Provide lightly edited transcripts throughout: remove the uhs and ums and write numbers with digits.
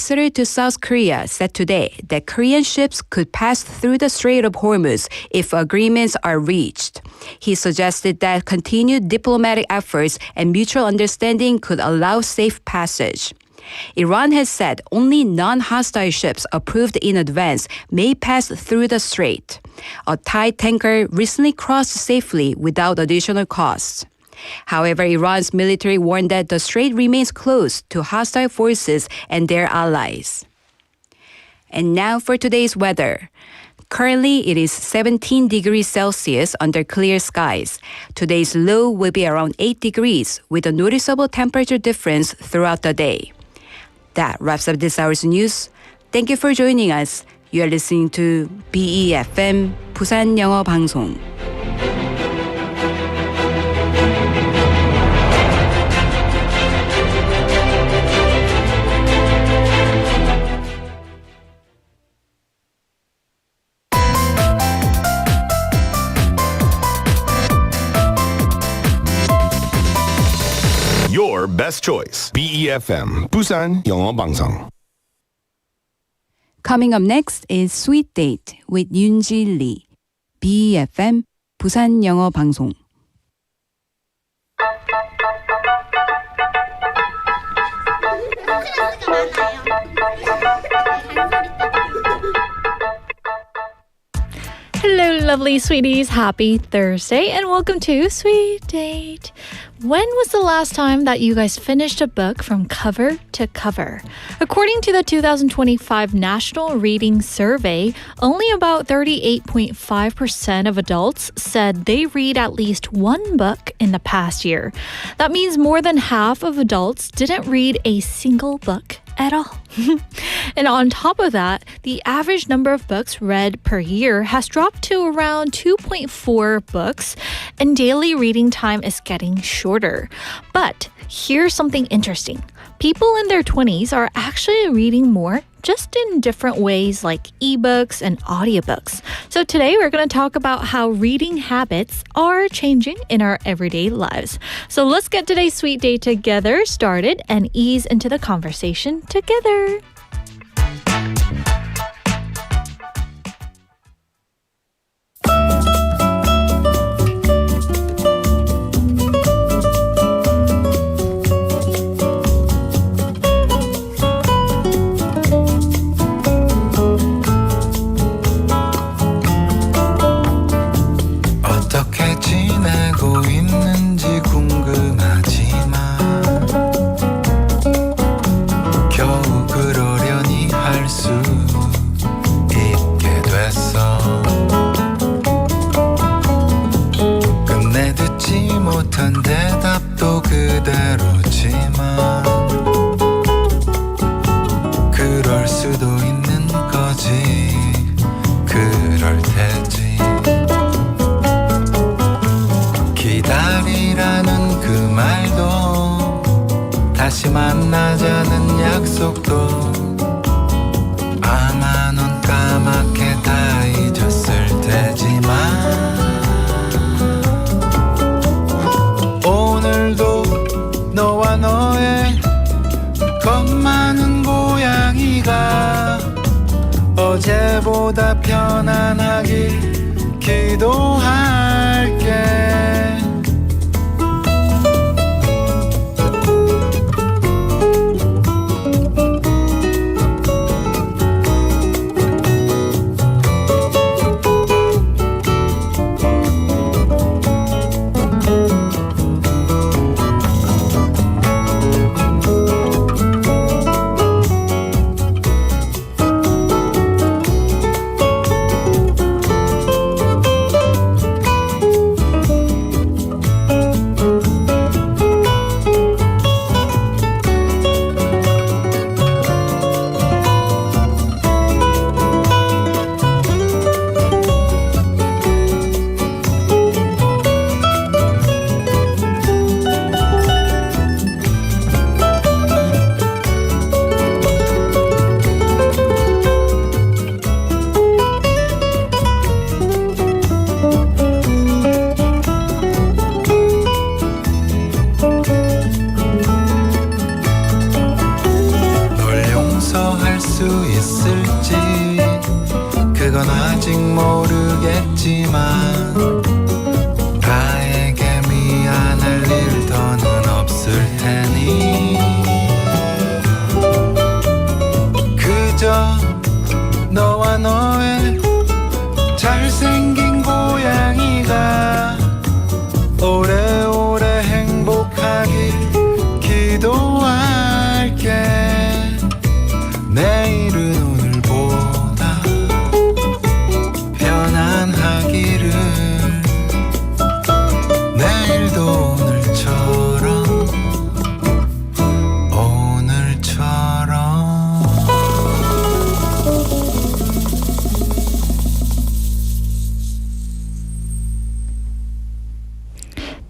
ambassador to South Korea said today that Korean ships could pass through the Strait of Hormuz if agreements are reached. He suggested that continued diplomatic efforts and mutual understanding could allow safe passage. Iran has said only non-hostile ships approved in advance may pass through the strait. A Thai tanker recently crossed safely without additional costs. However, Iran's military warned that the strait remains closed to hostile forces and their allies. And now for today's weather. Currently, it is 17 degrees Celsius under clear skies. Today's low will be around 8 degrees with a noticeable temperature difference throughout the day. That wraps up this hour's news. Thank you for joining us. You are listening to BEFM 부산영어방송. Your best choice. BEFM 부산영어방송. Coming up next is Sweet Date with EJel Lee. BEFM 부산영어방송. Hello, lovely sweeties. Happy Thursday and welcome to Sweet Date. When was the last time that you guys finished a book from cover to cover? According to the 2025 National Reading Survey, only about 38.5% of adults said they read at least one book in the past year. That means more than half of adults didn't read a single book at all. And on top of that, the average number of books read per year has dropped to around 2.4 books, and daily reading time is getting shorter. But here's something interesting. People in their 20s are actually reading more, just in different ways like ebooks and audiobooks. So today we're going to talk about how reading habits are changing in our everyday lives. So let's get today's Sweet Date together started and ease into the conversation together. 대답도 그대로지만 그럴 수도 있는 거지 그럴 테지 기다리라는 그 말도 다시 만나자는 약속도 아마 넌 까맣게 다 잊었을 테지만 오늘도 너와 너의 겁 많은 고양이가 어제보다 편안하길 기도할게 수 있을지 그건 아직 모르겠지만 나에게 미안할 일 더는 없을 테니 그저 너와 너의 잘생긴 고양이가 오래오래 행복하길 기도할게 내일은 오늘보다 편안하기를 내일도 오늘처럼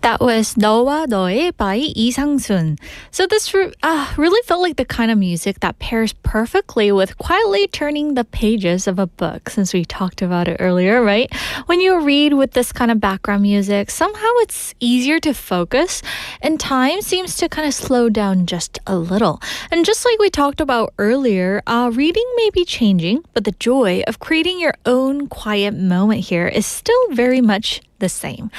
That was 너와 너의 by 이상순. So this really felt like the kind of music that pairs perfectly with quietly turning the pages of a book, since we talked about it earlier, right? When you read with this kind of background music, somehow it's easier to focus and time seems to kind of slow down just a little. And just like we talked about earlier, reading may be changing, but the joy of creating your own quiet moment here is still very much the same.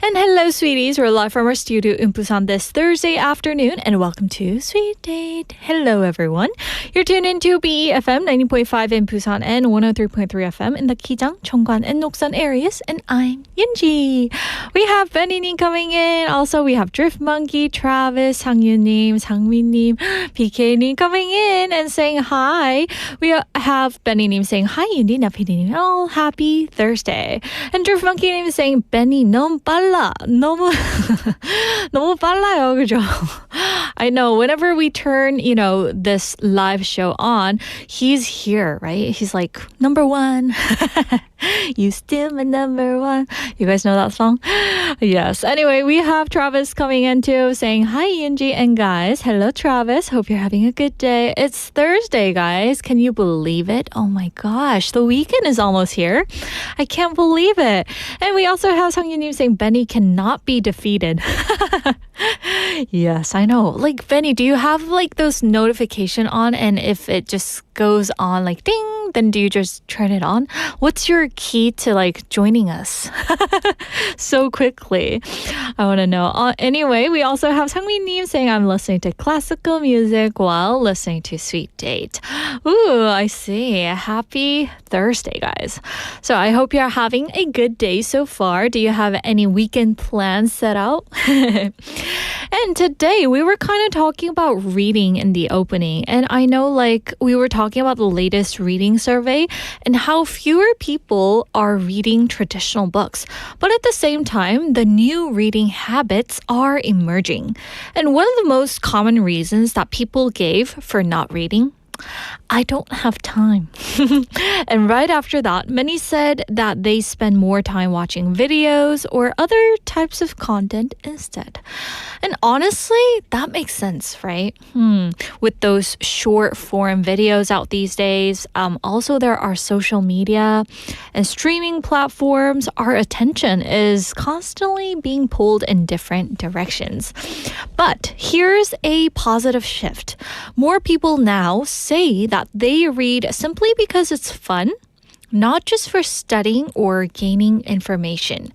And hello, sweeties. We're live from our studio in Busan this Thursday afternoon, and welcome to Sweet Date. Hello, everyone. You're tuned into BEFM 90.5 in Busan and 103.3 FM in the Kijang, Cheongwan, and Noksan areas, and I'm Yunji. We have Benny coming in. Also, we have Drift Monkey, Travis, Sangyunim, Sangmin-nim, PK-nim coming in and saying hi. We have Benny saying hi, Yunji, Napi-nim. Oh, happy Thursday. And Drift Monkey saying Benny, 너무 빨라. 너무 빨라요. 그죠? I know. Whenever we turn, this live show on, he's here, right? He's like, number one. You still my number one. You guys know that song? Yes. Anyway, we have Travis coming in too, saying, hi, Yunji and guys. Hello, Travis. Hope you're having a good day. It's Thursday, guys. Can you believe it? Oh my gosh. The weekend is almost here. I can't believe it. And we also have Sang-Yunim saying Benny cannot be defeated. Yes, I know. Like, Benny, do you have like those notification on, and if it just goes on like ding, then do you just turn it on? What's your key to like joining us so quickly? I want to know. Anyway, we also have Sang-Min-nim saying I'm listening to classical music while listening to Sweet Date. Ooh, I see. Happy Thursday, guys. So I hope you're having a good day so far. Do you have any weekend plans set out? And today we were kind of talking about reading in the opening. And I know like we were talking about the latest reading survey and how fewer people are reading traditional books. But at the same time, the new reading habits are emerging. And one of the most common reasons that people gave for not reading, I don't have time. And right after that, many said that they spend more time watching videos or other types of content instead. And honestly, that makes sense, right? With those short form videos out these days, also there are social media and streaming platforms. Our attention is constantly being pulled in different directions. But here's a positive shift. More people now say that they read simply because it's fun, not just for studying or gaining information.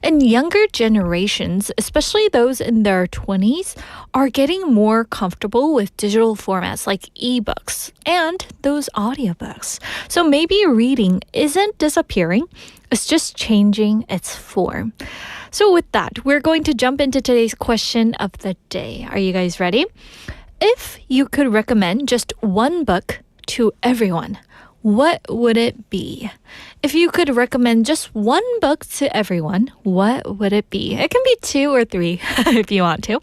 And younger generations, especially those in their 20s, are getting more comfortable with digital formats like ebooks and those audiobooks. So maybe reading isn't disappearing, it's just changing its form. So with that, we're going to jump into today's question of the day. Are you guys ready? If you could recommend just one book to everyone, what would it be? If you could recommend just one book to everyone, what would it be? It can be 2 or 3 if you want to.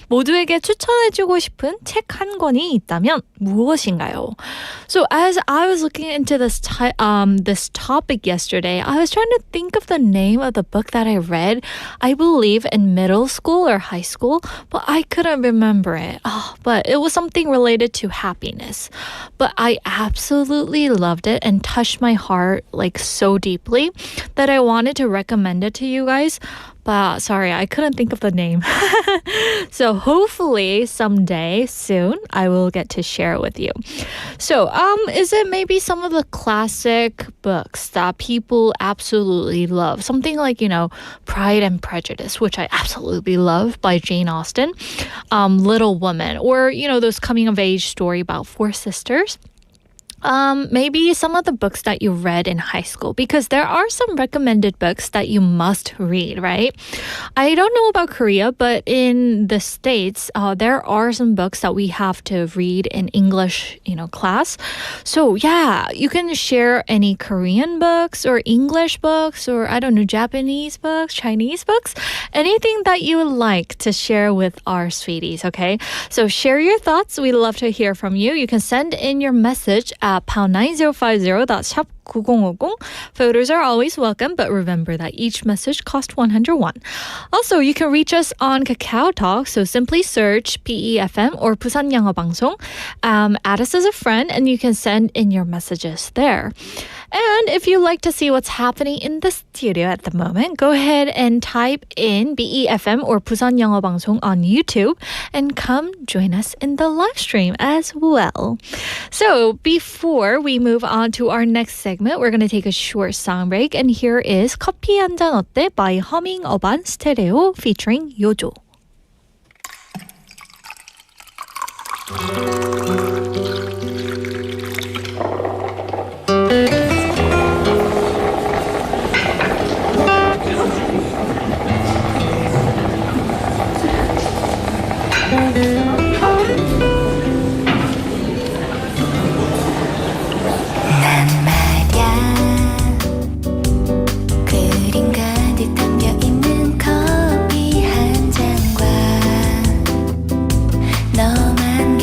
모두에게 추천해주고 싶은 책 한 권이 있다면 무엇인가요? So as I was looking into this topic yesterday, I was trying to think of the name of the book that I read, I believe in middle school or high school, but I couldn't remember it. But it was something related to happiness. But I absolutely loved it and touched my heart like so deeply that I wanted to recommend it to you guys. But sorry, I couldn't think of the name. So hopefully someday soon I will get to share it with you. So is it maybe some of the classic books that people absolutely love? Something like, Pride and Prejudice, which I absolutely love, by Jane Austen. Little Women, or, those coming of age story about 4 sisters. Maybe some of the books that you read in high school, because there are some recommended books that you must read, right? I don't know about Korea, but in the States, there are some books that we have to read in English, class. So yeah, you can share any Korean books or English books or, I don't know, Japanese books, Chinese books, anything that you would like to share with our sweeties, okay? So share your thoughts. We'd love to hear from you. You can send in your message at pound 9050 샵 9050. Photos are always welcome, but remember that each message costs 101. Also, you can reach us on Kakao Talk, so simply search PEFM or 부산영어방송. Add us as a friend, and you can send in your messages there. And if you'd like to see what's happening in the studio at the moment, go ahead and type in BEFM or 부산영어방송 on YouTube and come join us in the live stream as well. So before we move on to our next segment, we're going to take a short song break, and here is 커피 한 잔 어때 by Humming Urban Stereo featuring 요조. 너만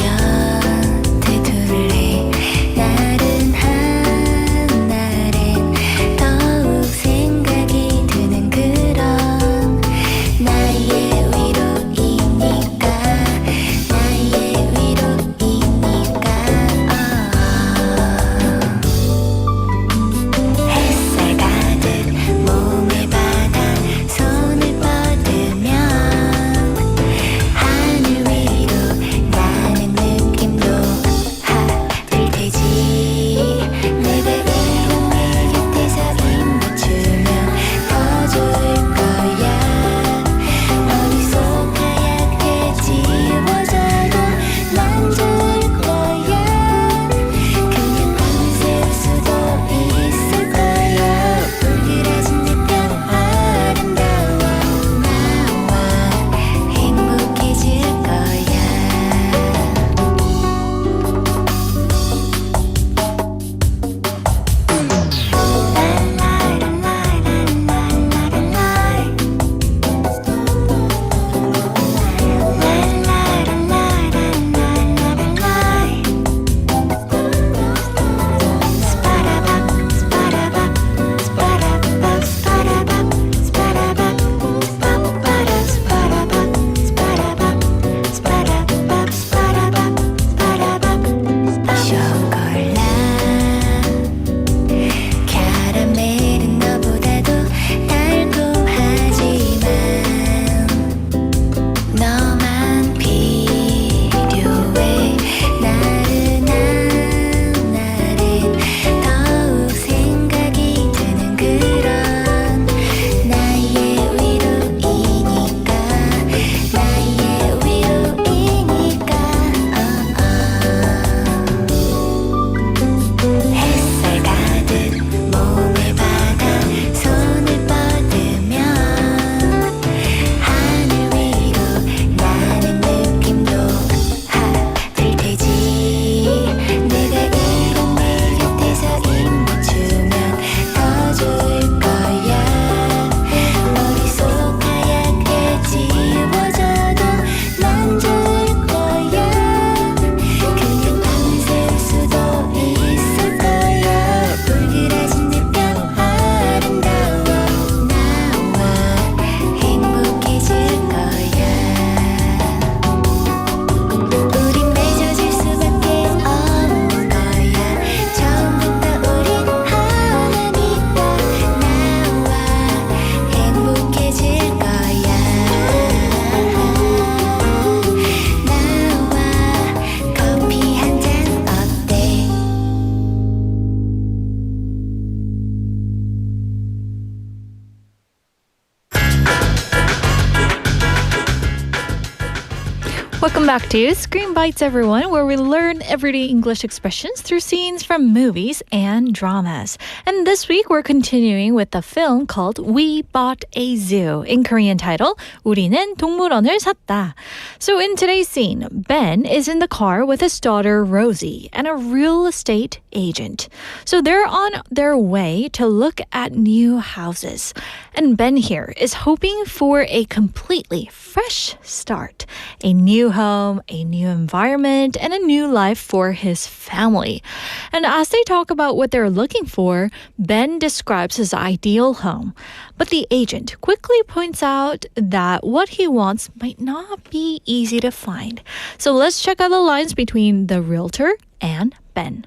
back to Screen Bites, everyone, where we learn everyday English expressions through scenes from movies and dramas. And this week, we're continuing with the film called We Bought a Zoo, in Korean title, 우리는 동물원을 샀다. So in today's scene, Ben is in the car with his daughter Rosie and a real estate agent. So they're on their way to look at new houses. And Ben here is hoping for a completely fresh start, a new home, a new environment, and a new life for his family. And as they talk about what they're looking for, Ben describes his ideal home. But the agent quickly points out that what he wants might not be easy to find. So let's check out the lines between the realtor and Ben.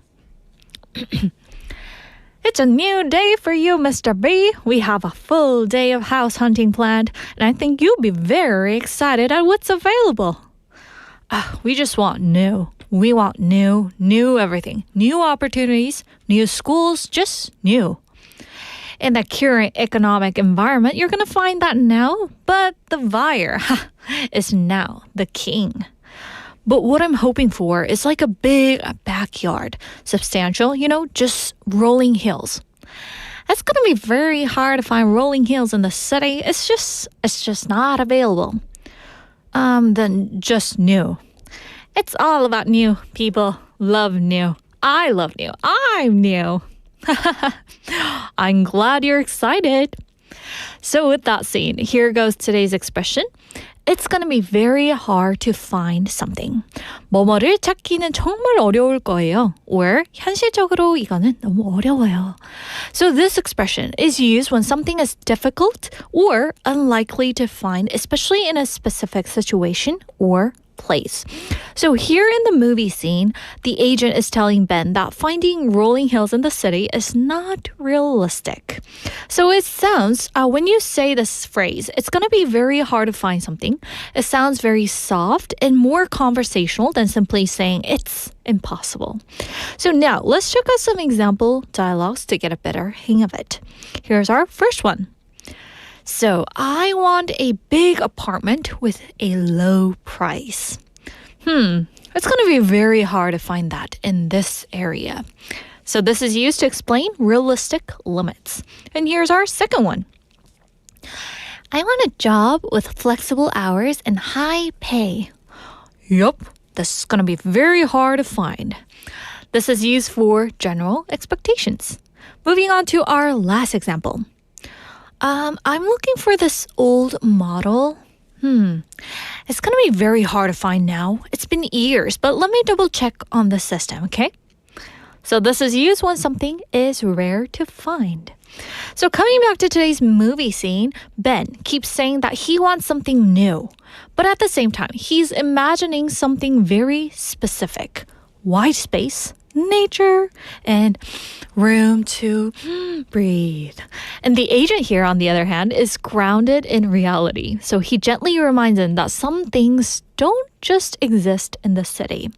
It's a new day for you, Mr. B. We have a full day of house hunting planned, and I think you'll be very excited at what's available. We just want new. We want new everything. New opportunities, new schools, just new. In the current economic environment, you're going to find that now, but the buyer is now the king. But what I'm hoping for is like a big backyard. Substantial, just rolling hills. It's going to be very hard to find rolling hills in the city. It's just not available. Then just new. It's all about new. People love new. I love new. I'm new. I'm glad you're excited. So with that scene, here goes today's expression. It's gonna be very hard to find something. 뭐뭐를 찾기는 정말 어려울 거예요. Or 현실적으로 이거는 너무 어려워요. So this expression is used when something is difficult or unlikely to find, especially in a specific situation or place. So here in the movie scene, the agent is telling Ben that finding rolling hills in the city is not realistic. So it sounds, when you say this phrase, it's going to be very hard to find something. It sounds very soft and more conversational than simply saying it's impossible. So now let's check out some example dialogues to get a better hang of it. Here's our first one. So I want a big apartment with a low price. It's going to be very hard to find that in this area. So this is used to explain realistic limits. And here's our second one. I want a job with flexible hours and high pay. Yup, this is going to be very hard to find. This is used for general expectations. Moving on to our last example. I'm looking for this old model. It's going to be very hard to find now. It's been years, but let me double check on the system, okay? So this is used when something is rare to find. So coming back to today's movie scene, Ben keeps saying that he wants something new. But at the same time, he's imagining something very specific. Wide space, nature, and room to breathe. And the agent here, on the other hand, is grounded in reality. So he gently reminds him that some things don't just exist in the city.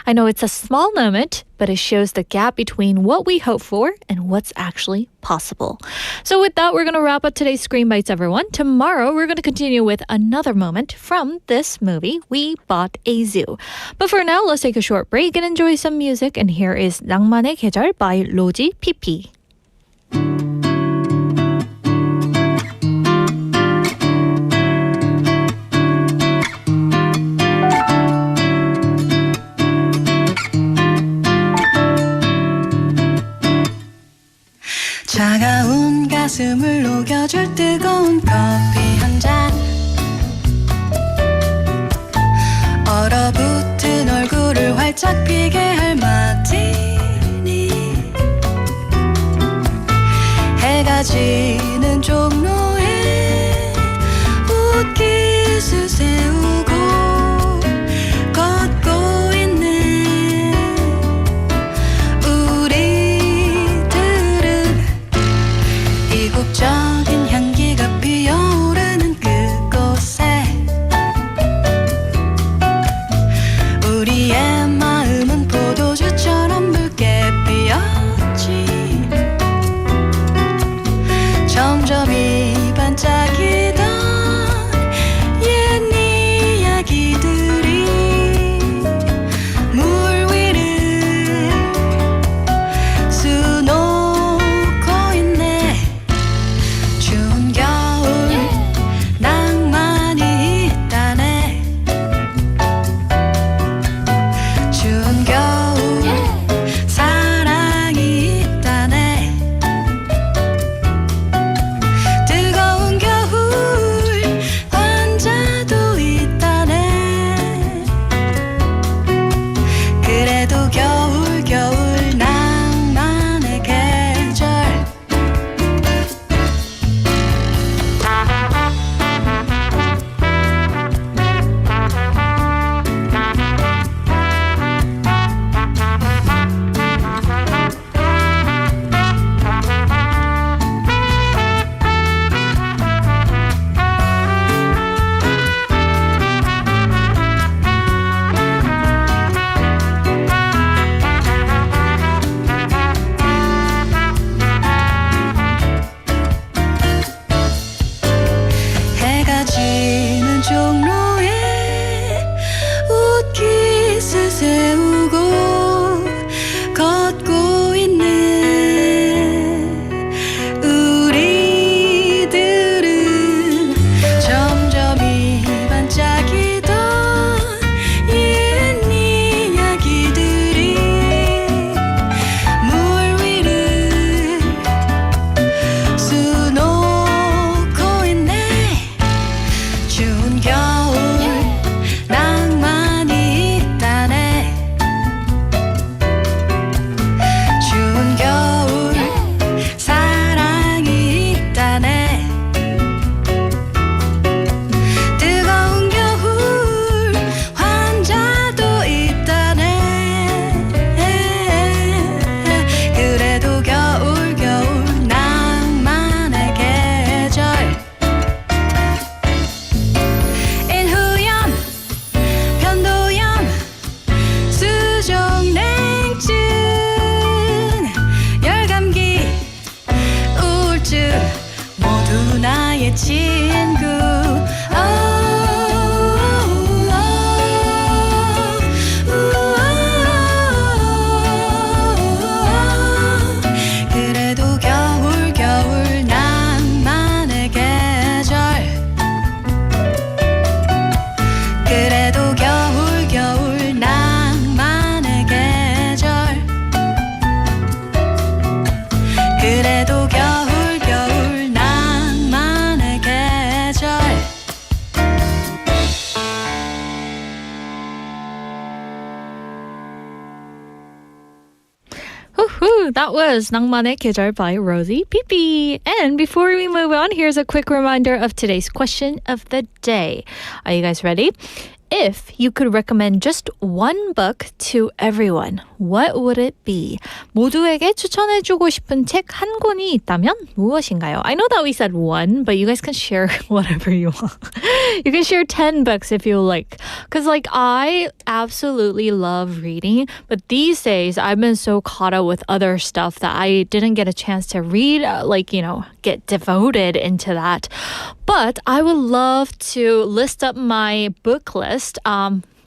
I know it's a small moment, but it shows the gap between what we hope for and what's actually possible. So with that, we're going to wrap up today's Screen Bites, everyone. Tomorrow, we're going to continue with another moment from this movie, We Bought a Zoo. But for now, let's take a short break and enjoy some music. And here is 낭만의 계절 by 로지 PP. 차가운 가슴을 녹여줄 뜨거운 커피 한 잔 얼어붙은 얼굴을 활짝 피게 할 마티니 해가 지는 종로에 옷깃을 세우고 걷고 있는 우리들은 이국적인 향기가 피어오르는 그곳에 우리의 마음은 포도주처럼 물 나의 친구 그래도 겨울 겨울 낭만의 계절 그래도 겨울 겨울 낭만의 계절 그래도 겨울 겨울 낭만의 계절 Woohoo! That was 낭만의 계절 by Rosie Pipi. And before we move on, here's a quick reminder of today's question of the day. Are you guys ready? If you could recommend just one book to everyone, what would it be? 모두에게 추천해주고 싶은 책 한 권이 있다면 무엇인가요? I know that we said one, but you guys can share whatever you want. You can share 10 books if you like. Because I absolutely love reading, but these days I've been so caught up with other stuff that I didn't get a chance to read, get devoted into that. But I would love to list up my book list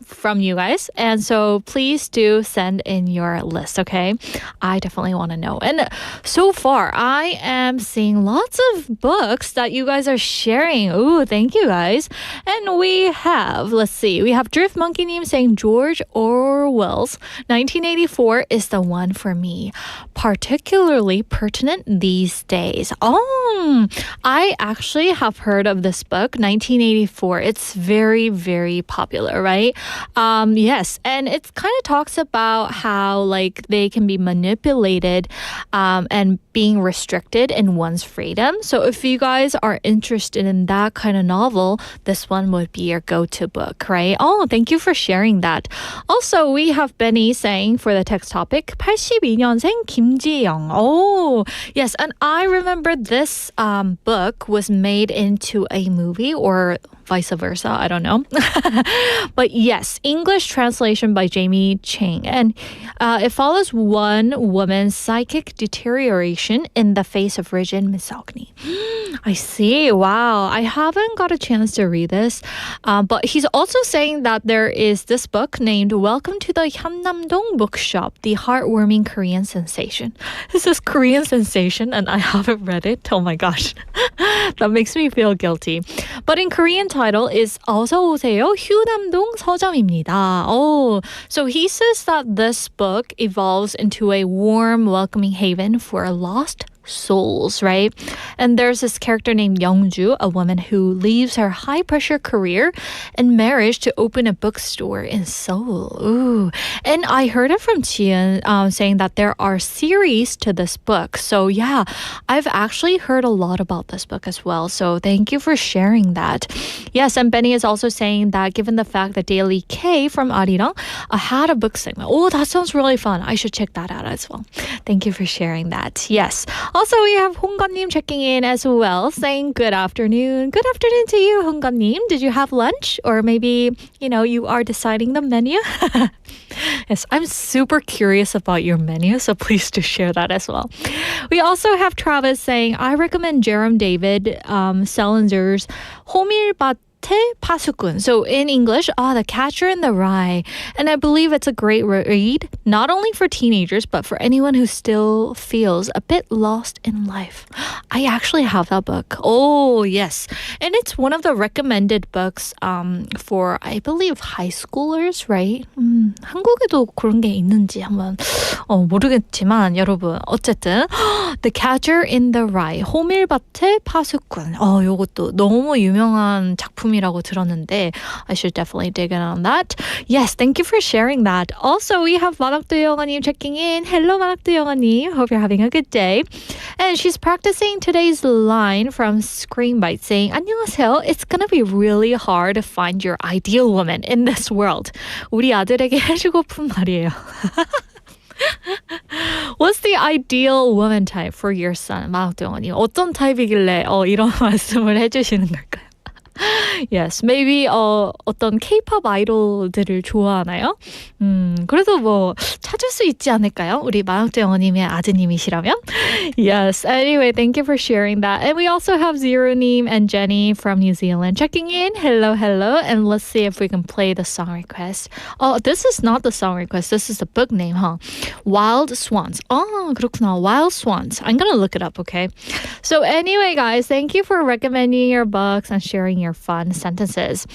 from you guys. And so please do send in your list, okay? I definitely want to know. And so far, I am seeing lots of books that you guys are sharing. Ooh, thank you guys. And we have Drift Monkey님 saying George Orwell's 1984 is the one for me. Particularly pertinent these days. Oh, I actually have heard of this book, 1984. It's very, very popular, right? Yes, and it kind of talks about how they can be manipulated and being restricted in one's freedom. So if you guys are interested in that kind of novel, this one would be your go-to book, right? Oh, thank you for sharing that. Also, we have Benny saying for the text topic, 82년생 김지영. Oh, yes, and I remember this book was made into a movie or vice versa, I don't know. But yes, English translation by Jamie Chang. And it follows one woman's psychic deterioration in the face of rigid misogyny. I see. Wow. I haven't got a chance to read this. But he's also saying that there is this book named Welcome to the Hyamnam-dong Bookshop, the heartwarming Korean sensation. This is Korean sensation and I haven't read it. Oh my gosh. That makes me feel guilty. But in Korean title is 어서 오세요 휴남동 서점입니다. Oh, so he says that this book evolves into a warm, welcoming haven for lost souls, right? And there's this character named Youngju, a woman who leaves her high-pressure career and marriage to open a bookstore in Seoul. Ooh. And I heard it from Chien saying that there are series to this book. So yeah, I've actually heard a lot about this book as well. So thank you for sharing that. Yes, and Benny is also saying that given the fact that Daily K from Arirang had a book segment. Oh, that sounds really fun. I should check that out as well. Thank you for sharing that. Yes. Also, we have 홍건님 checking in as well, saying good afternoon. Good afternoon to you, 홍건님. Did you have lunch? Or maybe, you are deciding the menu? Yes, I'm super curious about your menu, so please do share that as well. We also have Travis saying, I recommend Jerome David Salinger's 호밀밭 파수꾼. So in English, The Catcher in the Rye. And I believe it's a great read, not only for teenagers, but for anyone who still feels a bit lost in life. I actually have that book. Oh, yes. And it's one of the recommended books for, I believe, high schoolers, right? 한국에도 그런 게 있는지 한번 모르겠지만 여러분, 어쨌든 The Catcher in the Rye, 호밀밭의 파수꾼. 요것도 너무 유명한 작품이 라고 들었는데 I should definitely dig in on that. Yes, thank you for sharing that. Also, we have 만학도 영아님 checking in. Hello, 만학도 영아님. Hope you're having a good day. And she's practicing today's line from Screenbite saying, 안녕하세요. It's gonna be really hard to find your ideal woman in this world. 우리 아들에게 해주고픈 말이에요. What's the ideal woman type for your son? 만학도 영아님. 어떤 타입이길래 이런 말씀을 해주시는 걸까요? Yes, maybe 어떤 K-pop 아이돌들을 좋아하나요? 그래도 뭐 찾을 수 있지 않을까요? 우리 마영재 영어님의 아드님이시라면? Yes, anyway, thank you for sharing that. And we also have Zero님 and Jenny from New Zealand checking in. Hello, hello. And let's see if we can play the song request. Oh, this is not the song request. This is the book name, huh? Wild Swans. Oh, 그렇구나. Wild Swans. I'm going to look it up, okay? So anyway, guys, thank you for recommending your books and sharing your fun sentences.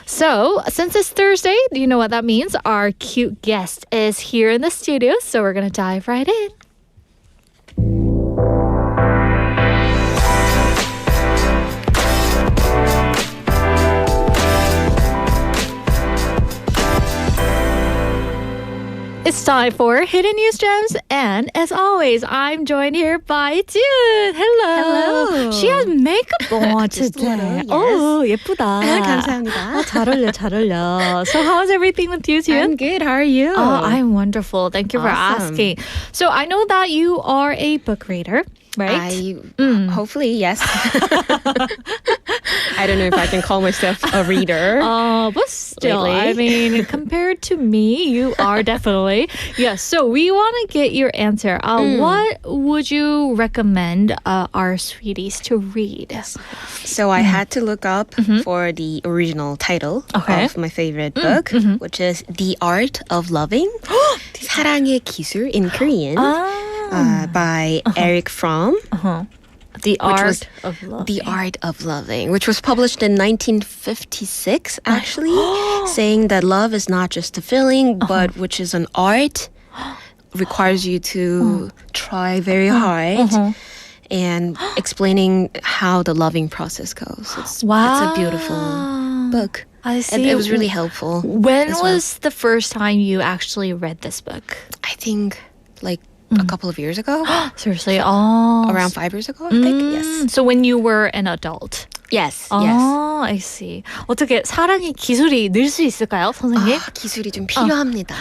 So, since it's Thursday, you know what that means? Our cute guest is here in the studio, so we're going to dive right in. It's time for Hidden News Gems, and as always, I'm joined here by June. Hello. She has makeup on today. yes. Oh, 예쁘다. 감사합니다. 잘 어울려, 잘 어울려. So how's everything with you, June? I'm good. How are you? Oh, I'm wonderful. Thank you for Awesome. asking. So I know that you are a book reader, right? Hopefully, yes. I don't know if I can call myself a reader. But still, lately. I mean, compared to me, you are definitely. Yes, so we want to get your answer. What would you recommend our sweeties to read? So I had to look up for the original title Okay. of my favorite book, which is The Art of Loving. 사랑의 기술 in Korean. By Eric Fromm. The was Art of Love. The Art of Loving, which was published in 1956, actually, saying that love is not just a feeling, but which is an art, requires you to try very hard, and explaining how the loving process goes. It's a beautiful book. I see. It was really helpful. When as well. was the first time you actually read this book? I think like a couple of years ago. Seriously? Oh. Around 5 years ago, I think. Yes. So when you were an adult? Yes. Oh, Yes. I see. 어떻게 사랑의 기술이 늘 수 있을까요, 선생님? 기술이 좀 필요합니다.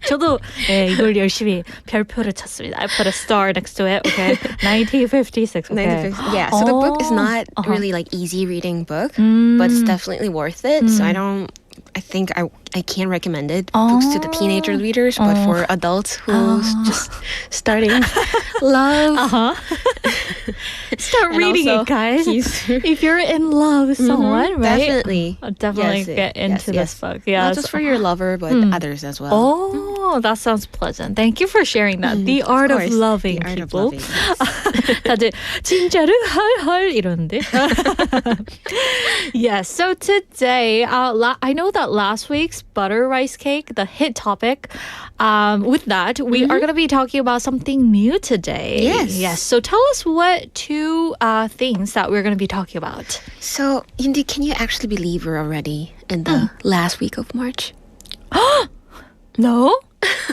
저도 이걸 열심히 별표를 쳤습니다. I put a star next to it. Okay, 1956. Okay. Yeah, so the book is not really like easy reading book, but it's definitely worth it. So I think I can't recommend it books to the teenager readers, but for adults who's just starting love. Start And reading also it, guys. kisu. If you're in love with someone, right? Definitely. Definitely Yes, get into this book. Yeah, Not just for your lover, but others as well. Oh, that sounds pleasant. Thank you for sharing that. The art of course. loving The art of people. loving, yes. 다들 진짜로 헐헐 이러는데. Yes, so today, I know that last week's butter rice cake, the hit topic, with that, we are going to be talking about something new today. Yes. Yes, so tell us what two things that we're going to be talking about. So, Yindi, can you actually believe we're already in the last week of March? No?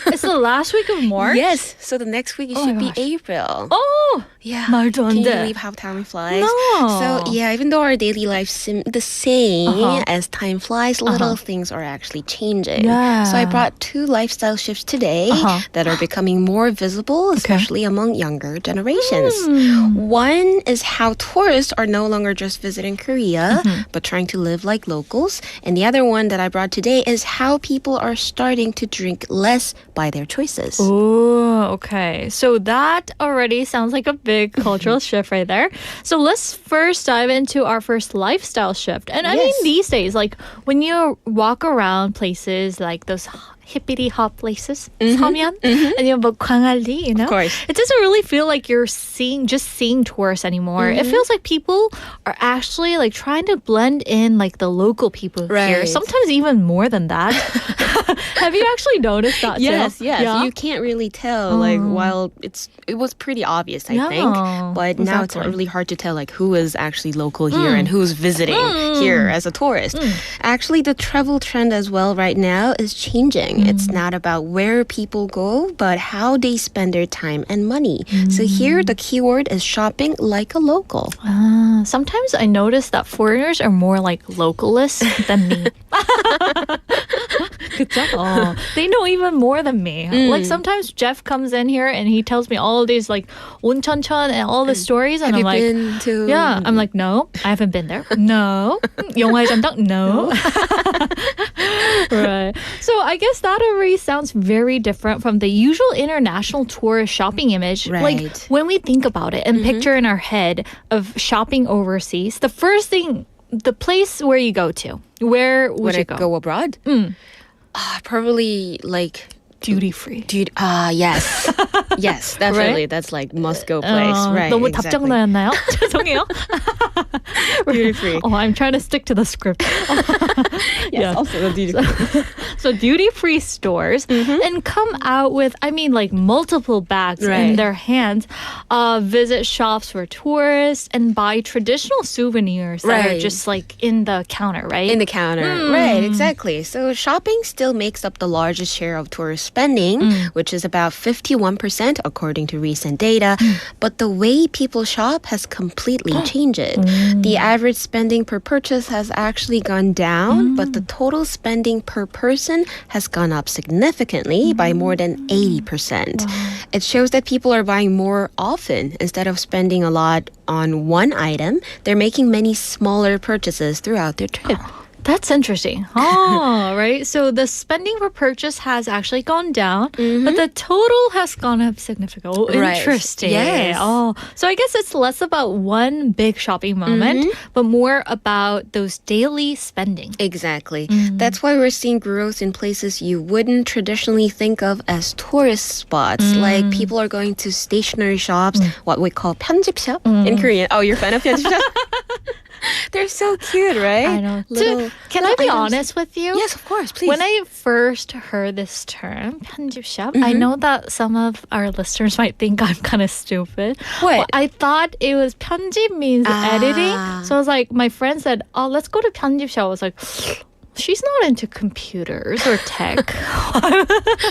It's the last week of March? Yes. So the next week it Oh should my be gosh. April. Oh! Yeah. 말도 안 Can you 돼. believe how time flies? No. So yeah, even though our daily lives seem the same as time flies, little things are actually changing. Yeah. So I brought two lifestyle shifts today that are becoming more visible, especially among younger generations. One is how tourists are no longer just visiting Korea, but trying to live like locals. And the other one that I brought today is how people are starting to drink less by their choices. Oh, okay. So that already sounds like a big cultural shift right there. So let's first dive into our first lifestyle shift. And I mean, Yes. these days, like when you walk around places like those hippity hop places, 서면, and you have 광안리, you know? course. It doesn't really feel like you're seeing tourists anymore. It feels like people are actually like trying to blend in like the local people here. Right. Sometimes even more than that. Have you actually noticed that Yes, too? yes. Yeah? You can't really tell. Like, while it was pretty obvious, I Yeah, think. But now it's exactly. really hard to tell, like, who is actually local here and who's visiting here as a tourist. Actually, the travel trend as well right now is changing. shopping. It's not about where people go, but how they spend their time and money. So here, the keyword is shopping like a local. Sometimes I notice that foreigners are more like localists than me. 그쵸? They know even more than me. Like sometimes Jeff comes in here and he tells me all these like 온천천 and all the stories, and Have I'm you like, been to? yeah, I'm like, no, I haven't been there. No, 영화의 전당, no. Right. So I guess that already sounds very different from the usual international tourist shopping image. Right. Like when we think about it and picture in our head of shopping overseas, the first thing, the place where you go to, where would you go abroad? Probably like duty free. Yes. Yes, definitely. Right? That's like must go place. Right. 너무 exactly. 답정나였나요? 죄송해요. Duty free. Oh, I'm trying to stick to the script. Yes, also the duty free. So duty-free stores and come out with, I mean, like multiple bags in Right. their hands, visit shops for tourists and buy traditional souvenirs that are Right. just like in the counter, right? In the counter. Right, exactly. So shopping still makes up the largest share of tourist spending, which is about 51% according to recent data. But the way people shop has completely changed. The average spending per purchase has actually gone down, but the total spending per person has gone up significantly by more than 80%. It shows that people are buying more often. Instead of spending a lot on one item, they're making many smaller purchases throughout their trip. That's interesting. Oh, right. So the spending per purchase has actually gone down, but the total has gone up significantly. Oh, Right. interesting. Yes. Oh, so I guess it's less about one big shopping moment, but more about those daily spending. Exactly. That's why we're seeing growth in places you wouldn't traditionally think of as tourist spots. Like people are going to stationery shops, what we call 편집 shop in Korean. Oh, you're a fan of 편집 shop? They're so cute, right? I know. Little, Can I be honest with you? Yes, of course, please. When I first heard this term, 편집 shop, I know that some of our listeners might think I'm kind of stupid. What? Well, I thought it was 편집 means editing. So I was like, my friend said, oh, let's go to 편집 shop. I was like, she's not into computers or tech.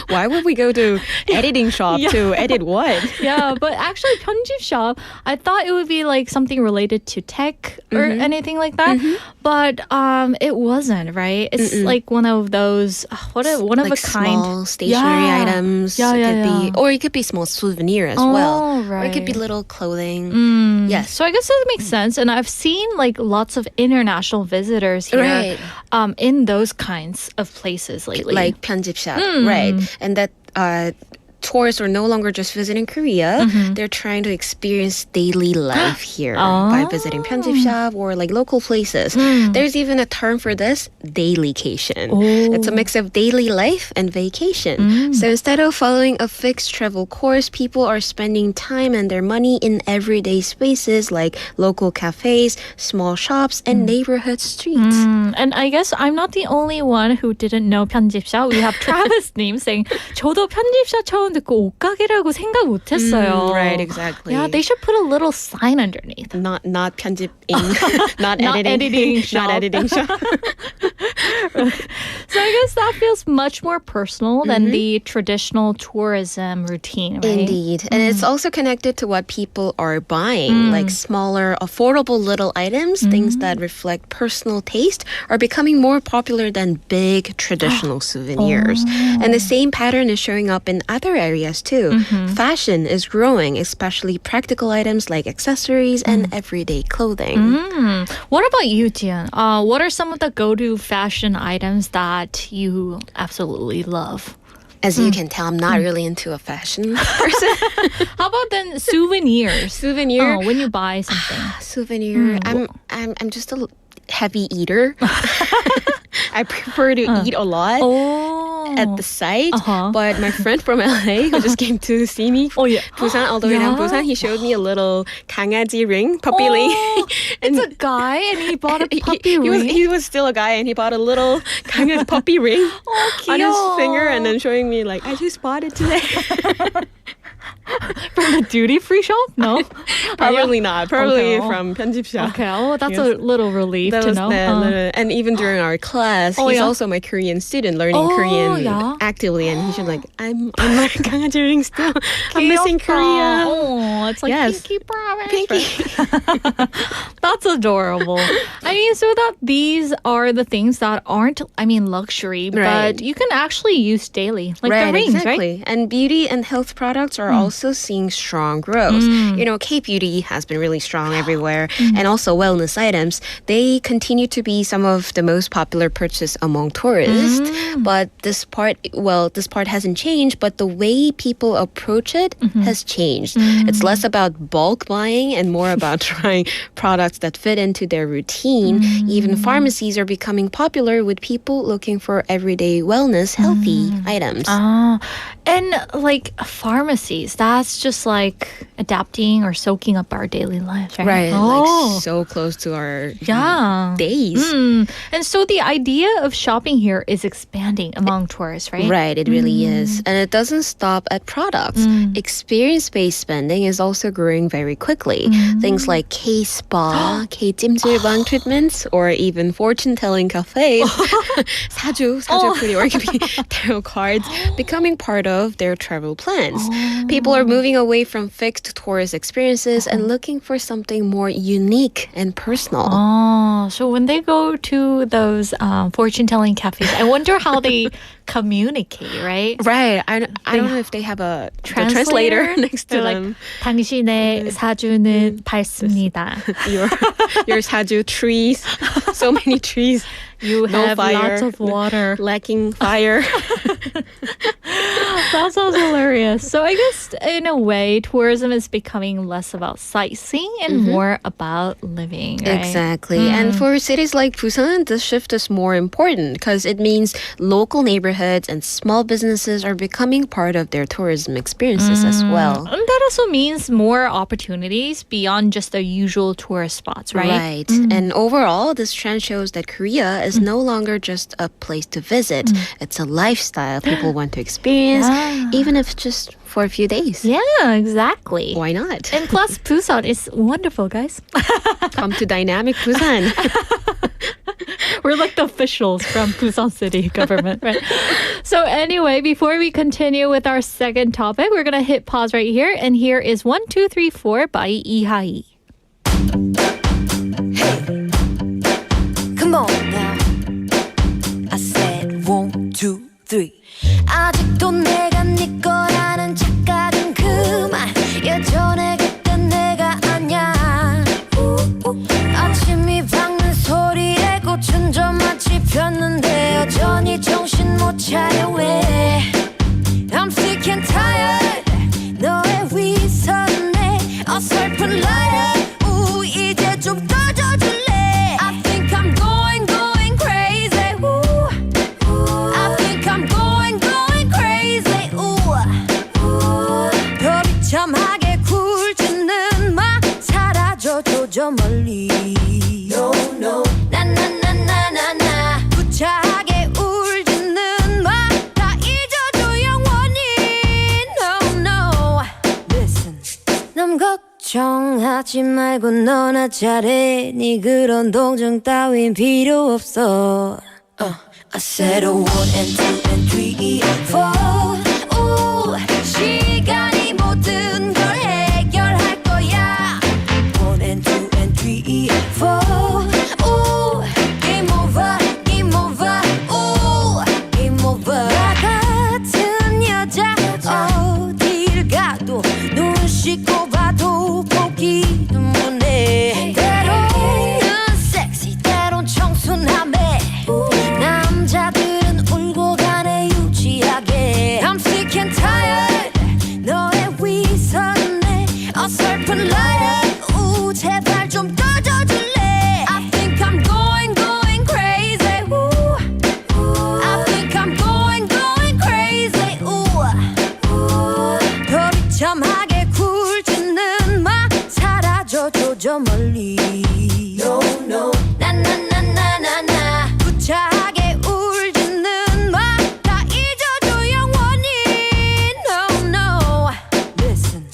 Why would we go to editing shop to edit what? Yeah, but actually 편집 shop, I thought it would be like something related to tech or anything like that. But it wasn't, right? It's like one of those one of Like a kind small stationery items. Yeah, it yeah, could yeah. be, or it could be small souvenir as Oh, well. Or it could be right. little clothing. Yes. So I guess that makes sense. And I've seen like lots of international visitors here Right. in those kinds of places lately. Like 편집 shop, right? And that tourists are no longer just visiting Korea. They're trying to experience daily life here by visiting 편집 shop or like local places. There's even a term for this, dailycation. It's a mix of daily life and vacation. So instead of following a fixed travel course, people are spending time and their money in everyday spaces like local cafes, small shops, and neighborhood streets. And I guess I'm not the only one who didn't know 편집샵. We have Travis 님 saying, 저도 편집샵 처음 듣고 옷가게라고 생각 못했어요. Right, exactly. Yeah, they should put a little sign underneath. Not 편집ing, not Not editing shop. not editing shop. So I guess that feels much more personal than the traditional tourism routine, right? Indeed. And it's also connected to what people are buying, like smaller, affordable little items, things that reflect personal taste, are becoming more popular than big traditional souvenirs. And the same pattern is showing up in other areas too. Fashion is growing, especially practical items like accessories and everyday clothing. What about you, Tian? What are some of the go-to fashion items that you absolutely love? As you can tell, I'm not really into a fashion person. How about then souvenirs? Souvenir. Oh, when you buy something. Souvenir. I'm just a heavy eater. I prefer to eat a lot at the site. But my friend from LA who just came to see me, Oh, yeah. Busan, all the way down Busan, he showed me a little 강아지 ring, puppy ring. It's a guy and he bought a puppy ring. He was still a guy and he bought a little 강아지 puppy ring on his 귀여워. finger and then showing me like, I just bought it today. From a duty-free shop? No? Probably not. Probably Okay. from 편집샵. Okay, oh, that's Yes. a little relief That to was know. and even during our class, Oh, he's yeah? also my Korean student learning Oh, Korean yeah? actively, and he's just like, I'm like 강아지 learning still. I'm missing Korea. Oh, it's like Yes. Pinky Promise. Pinky. That's adorable. I mean, so that these are the things that aren't, luxury, Right. but you can actually use daily, like Right, the rings, exactly. right? And beauty and health products are also seeing strong growth. You know, K-beauty has been really strong everywhere, and also wellness items. They continue to be some of the most popular purchase among tourists. But this part hasn't changed, but the way people approach it has changed. It's less about bulk buying and more about trying products that fit into their routine. Even pharmacies are becoming popular with people looking for everyday wellness, healthy items. And like pharmacies, that's just like adapting or soaking up our daily lives, right? Right, Oh. like so close to our Yeah. days. And so the idea of shopping here is expanding among tourists, right? Right, it really is. And it doesn't stop at products. Experience-based spending is also growing very quickly. Things like K-spa, K-찜질방 treatments, or even fortune-telling cafes, 사주 pretty, or it could be tarot cards, becoming part of their travel plans. People are moving away from fixed tourist experiences and looking for something more unique and personal. Oh, so when they go to those fortune-telling cafes, I wonder how they communicate, right? Right. I don't know if they have a translator next to They're like, them. 당신의 사주는 밝습니다. Your 사주 trees. So many trees. You No have fire. lots of water. Lacking fire. That sounds hilarious. So I guess in a way, tourism is becoming less about sightseeing and more about living, right? Exactly. And for cities like Busan, this shift is more important because it means local neighborhoods and small businesses are becoming part of their tourism experiences as well. And that also means more opportunities beyond just the usual tourist spots, right? Right. And overall, this trend shows that Korea is no longer just a place to visit. It's a lifestyle people want to experience, even if just for a few days. Yeah, exactly. Why not? And plus, Busan is wonderful, guys. Come to dynamic Busan. We're like the officials from Busan city government, right? So anyway, before we continue with our second topic, we're going to hit pause right here. And here is 1, 2, 3, 4 by 이하이. Come on now. I said 1, 2, 3. 아직도 내가 네 거라는 착각은 그만. 예전에 그땐 내가 아냐. 아침이 밝는 소리에 꽃은 저마치 폈는데 여전히 정신 못 차려 왜. I'm sick and tired. 너의 위선에 어설픈 liar. 이제 좀 꺼져줄래. I think I'm going crazy. I think I'm going crazy. 더 비참하게 굴지는 마. 사라져줘 저 멀리. No no. 나나나나나나. 구차하게 울지는 마. 다 잊어줘 영원히. No no. Listen. 남 걱정하지 말고 너나 잘해. 네 그런 동정 따윈 필요 없어. I said a 1 and 2 and 3, 4. 오, 시간이 모든 걸 해결할 거야. 1 and 2 and 3, 4. 오, game over, game over. 오, game over. 나 같은 여자 어딜 가도 눈 씻고 봐도 보기도 못해. 때로는 섹시, 때론 청순함에 남자들은 울고 가네 유치하게. I'm sick and tired. 너의 위선에 어설픈 liar. 제발 좀 꺼져줄래. I think I'm going crazy. I think I'm going crazy. 더 비참하게 굴지는 마. 사라져줘 저 멀리. No no. 나나나나나나. 구차하게 울지는 마. 다 잊어줘 영원히. No no. Listen.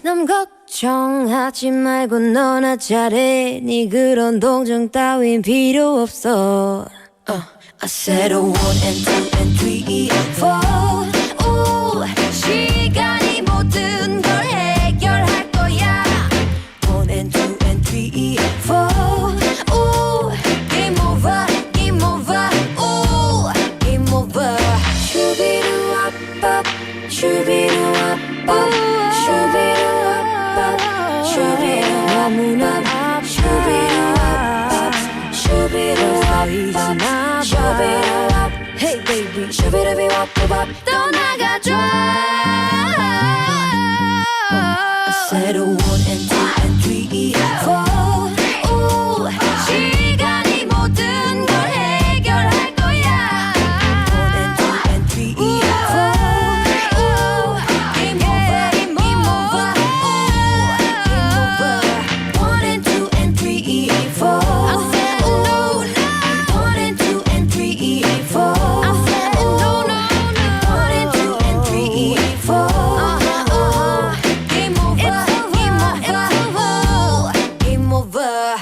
남 걱정하지 말고 너나 잘해 네 그런 동정 따윈 필요 없어 I said a 1 and 2 and 3 4 오, 시간이 모든 걸 해결할 거야 1 and 2 and 3 4 오, game over game over 오, game over 슈비루와밥 슈비루와밥 슈비루와밥 슈비루 너무나 슈비루와밥 슈비루와밥 슈비루와밥 Hey baby 슈비루와밥 떠나가줘 I said a 1 and 2 and 3 4 오, 시간이 모든 걸 해결할 거야 1 and 2 and 3 4 오, game over game over 오, game over 1 and 2 and 3 4 I said no 1 and 2 and 3 4 I said no 1 and 2 and 3 4 game over game over game over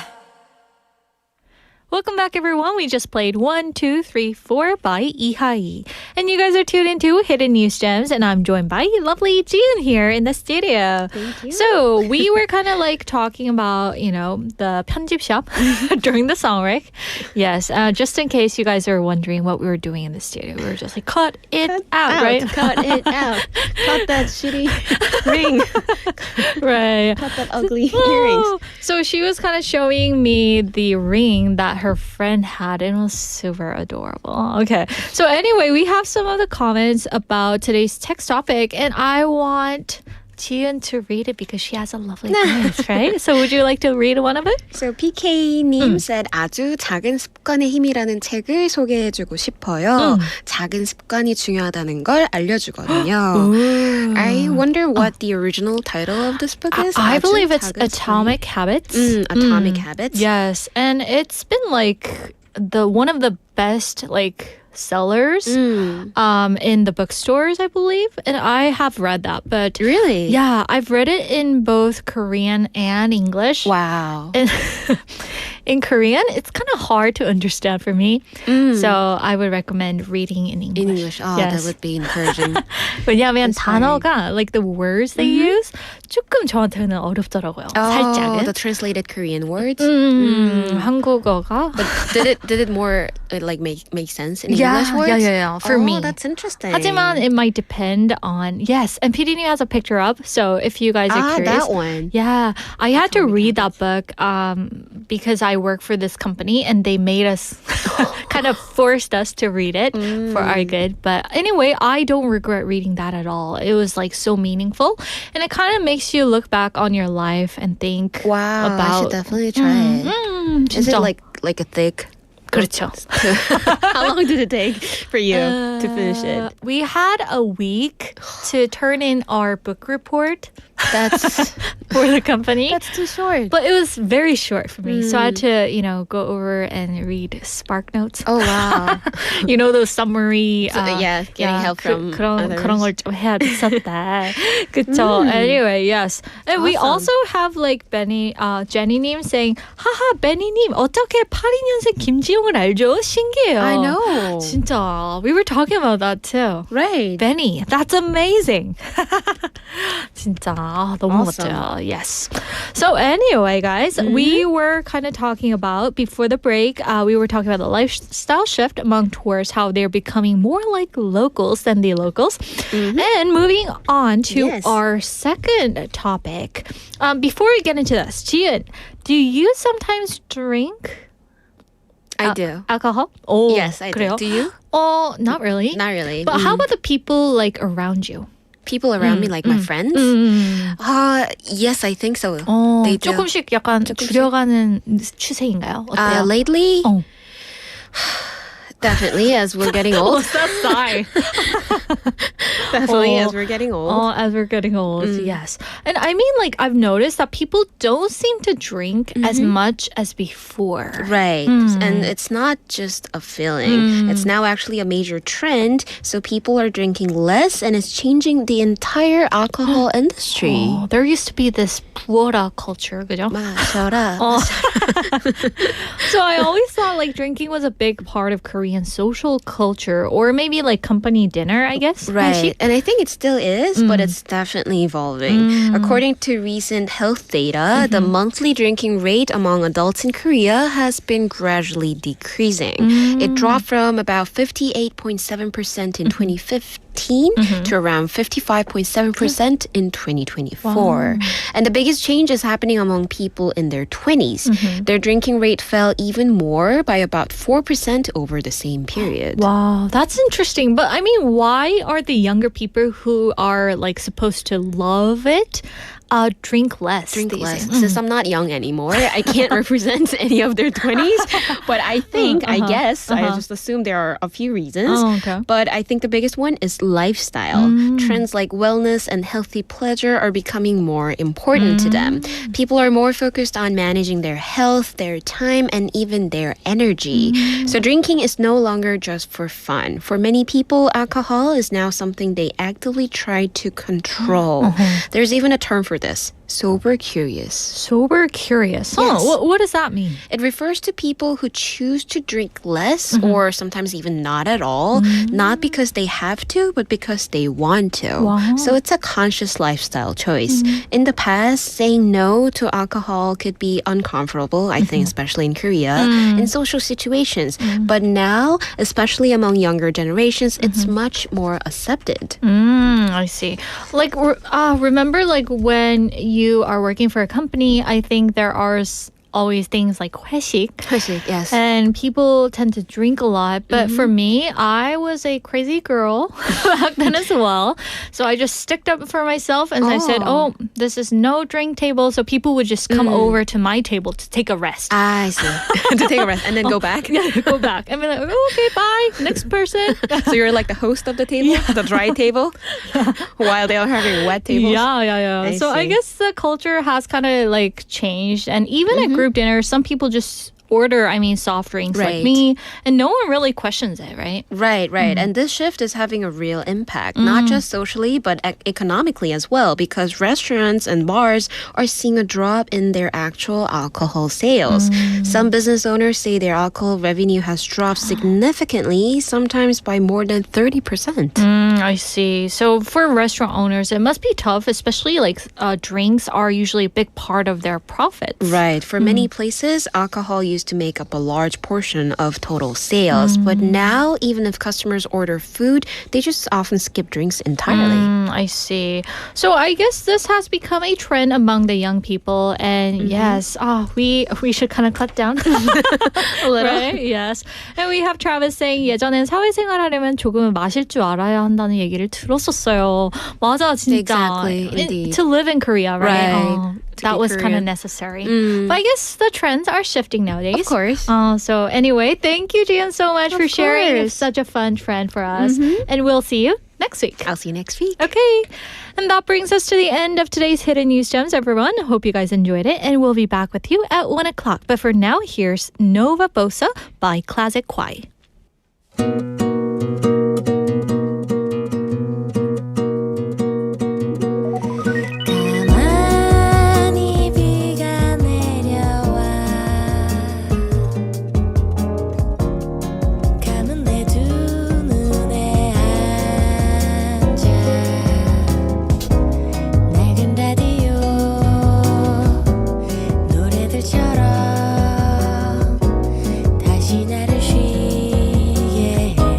Welcome back, everyone. We just played 1, 2, 3, 4 by EJel. And you guys are tuned into Hidden News Gems, and I'm joined by lovely June here in the studio. Thank you. So we were kind of like talking about, you know, the 편집 shop during the song break. Yes, just in case you guys are wondering what we were doing in the studio. We were just like, cut it out, right? Cut it out. Cut that shitty ring. Right. Cut that ugly earrings. So she was kind of showing me the ring that her friend had, and it was super adorable. Okay. So anyway, we have some of the comments about today's text topic, and I want Jian to read it because she has a lovely voice, right? So would you like to read one of it? So PK님 said 아주 작은 습관의 힘이라는 책을 소개해주고 싶어요. 작은 습관이 중요하다는 걸 알려주거든요. I wonder what the original title of this book is. I 아주 believe it's 작은 Atomic Habits. Atomic Habits. Yes, and it's been like one of the best like sellers in the bookstores, I believe. And I have read that, but Really? yeah, I've read it in both Korean and English. Wow. And in Korean, it's kind of hard to understand for me. So I would recommend reading in English. In English. Oh, Yes. that would be encouraging. 왜냐하면 단어가, like the words they use, 조금 저한테는 어렵더라고요. 살짝은. The translated Korean words. 한국어가. Did it more like make sense in English words? Yeah. For me. That's interesting. 하지만 it might depend on, yes. And PD님 has a picture up, so if you guys are curious. that one. Yeah, I had to read that book because I work for this company and they made us, kind of forced us to read it for our good. But anyway, I don't regret reading that at all. It was like so meaningful, and it kind of makes you look back on your life and think Wow, about. I should definitely try it. Is it 진짜. like a thick? 그렇죠. How long did it take for you to finish it? We had a week to turn in our book report. That's For the company. too short. But it was very short for me. So I had to, go over and read Spark Notes. Oh wow. Those summary. Getting help from 그런 걸 others. 좀 해야 됐었다. 그쵸. Anyway, yes. And we also have like Jenny님 saying, 하하, Benny님, 어떻게 82년생 김지용을 알죠? 신기해요. I know. 진짜. We were talking about that too. Right. Benny, that's amazing. 진짜 너무 Awesome. 멋져요. Yes. So anyway, guys, we were kind of talking about before the break. We were talking about the lifestyle shift among tourists, how they're becoming more like locals than the locals. And moving on to Yes. our second topic. Before we get into this, Jian, do you sometimes drink I do. alcohol? Oh, Yes, I 그래요? do. Do you? Oh, not really. Not really. But how about the people like around you? People around me, like my friends? Yes, I think so. They do. 조금씩 약간 줄여가는 추세인가요? 어때요? Lately, 어. Definitely, as we're getting old. What's that sigh? Definitely, as we're getting old. Oh, as we're getting old, yes. And I mean, like, I've noticed that people don't seem to drink as much as before. Right. And it's not just a feeling. It's now actually a major trend. So people are drinking less and it's changing the entire alcohol industry. Oh, there used to be this 부어라 culture, 그죠? 마셔라. So I always thought like drinking was a big part of Korean social culture, or maybe like company dinner, I guess. Right. And I think it still is, but it's definitely evolving. According to recent health data, the monthly drinking rate among adults in Korea has been gradually decreasing. It dropped from about 58.7% in 2015 to around 55.7% in 2024. And the biggest change is happening among people in their 20s. Their drinking rate fell even more by about 4% over the same period. Wow, that's interesting. But I mean, why are the younger people who are like supposed to love it drink less? Drink these less. days? Since I'm not young anymore, I can't represent any of their 20s. But I think, I guess, I just assume there are a few reasons. Oh, okay. But I think the biggest one is lifestyle. Trends like wellness and healthy pleasure are becoming more important to them. People are more focused on managing their health, their time, and even their energy. So drinking is no longer just for fun. For many people, alcohol is now something they actively try to control. There's even a term for this, sober curious. Sober curious. Yes. Oh, what does that mean? It refers to people who choose to drink less or sometimes even not at all, not because they have to, but because they want to. Wow. So it's a conscious lifestyle choice. In the past, saying no to alcohol could be uncomfortable, I think, especially in Korea, in social situations. But now, especially among younger generations, it's much more accepted. I see. Like, remember, like when you are working for a company, I think there are always things like 회식. Yes. And people tend to drink a lot. But for me, I was a crazy girl back then as well. So I just sticked up for myself and I said, this is no drink table. So people would just come over to my table to take a rest. I see. To take a rest and then go back? Yeah, go back. And be like, okay, bye. Next person. So you're like the host of the table, the dry table, while they are having wet tables? Yeah. So I see. guess the culture has kind of like changed. And even at group dinner, some people just order, soft drinks like Right. me, and no one really questions it, right? Right. And this shift is having a real impact, not just socially, but economically as well, because restaurants and bars are seeing a drop in their actual alcohol sales. Some business owners say their alcohol revenue has dropped significantly, sometimes by more than 30%. I see. So for restaurant owners, it must be tough, especially like drinks are usually a big part of their profits. Right. For many places, alcohol used to make up a large portion of total sales. But now, even if customers order food, they just often skip drinks entirely. I see. So I guess this has become a trend among the young people. And yes, we should kind of cut down a little. Right? Yes. And we have Travis saying 예전엔 사회생활하려면 조금은 마실 줄 알아야 한다는 얘기를 들었었어요. 맞아, 진짜. Exactly, indeed. To live in Korea, right? Right. That be was kind of Korean. necessary. But I guess the trends are shifting nowadays. Of course. So anyway, thank you, Jian, so much for sharing. It's course. such a fun trend for us. And we'll see you next week. I'll see you next week. Okay. And that brings us to the end of today's Hidden News Gems, everyone. Hope you guys enjoyed it. And we'll be back with you at 1 o'clock. But for now, here's Nova Bosa by Classic CHUEI. 가만히 비가 내려와 감은 내 두 눈에 앉아 낡은 라디오 노래들처럼 다시 나를 쉬게 해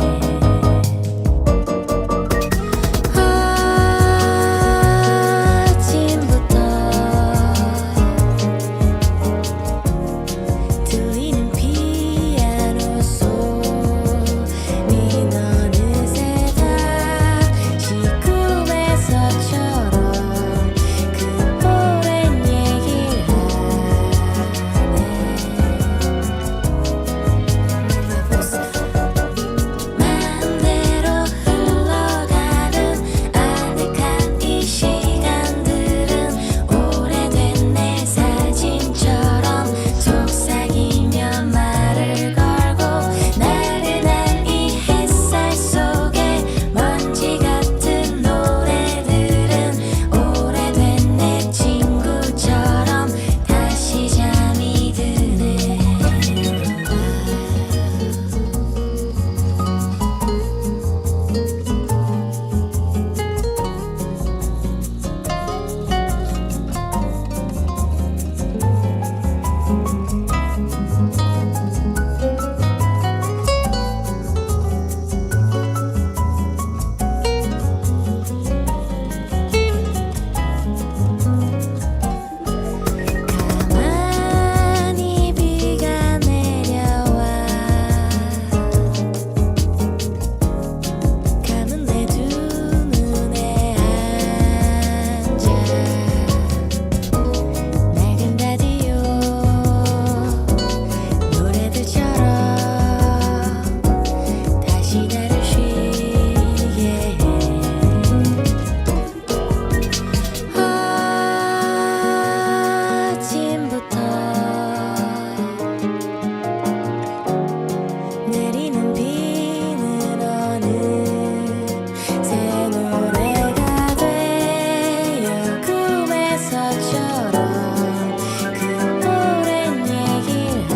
것처럼 그 오랜 얘기를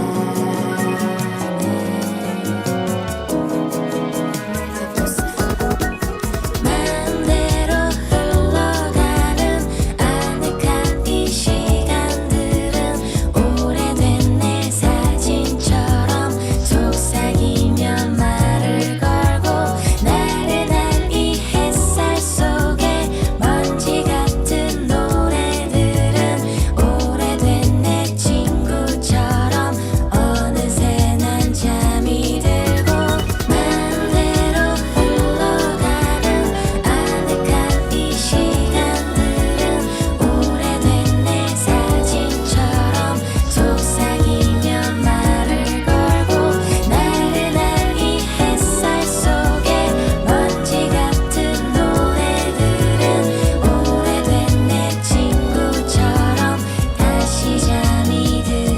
마음대로 흘러가는 아늑한 이 시간들은 오래된 내 사진처럼 속삭이며 말을 걸고 나른한 이 햇살 속에 먼지 같은 노래들은 오래된 내 친구처럼 어느새 난 잠이 들고 마음대로 흘러가는 아늑한 이 시간들은 오래된 내 사진처럼 속삭이며 말을 걸고 나른한 이 햇살 속에 먼지 같은 노래들은 오래된 내 친구처럼 다시 잠이 드는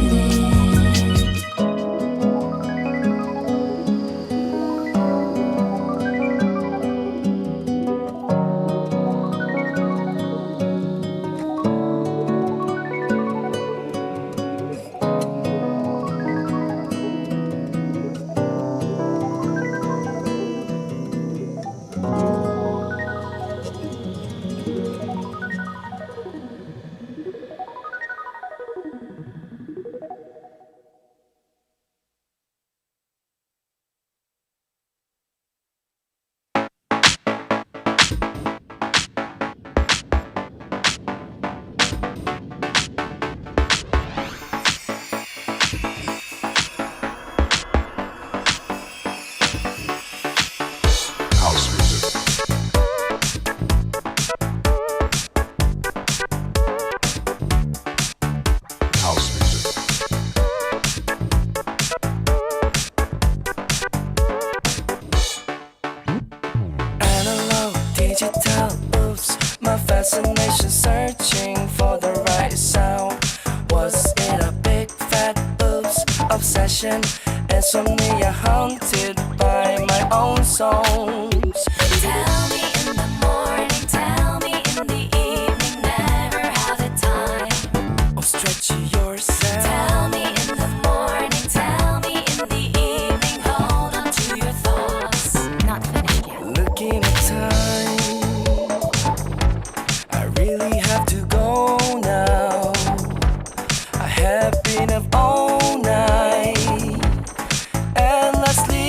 House music. House music. Analog, digital, oops, my fascination searching for the right sound. Was it a big fat oops obsession? Insomnia haunted by my own songs. Tell me in the morning, tell me in the evening, never have the time. Oh, stretch yourself. Tell me in the morning, tell me in the evening, hold on to your thoughts. Not finished yet. Looking at time, I really have to go now. I have been up all night and let's sleep.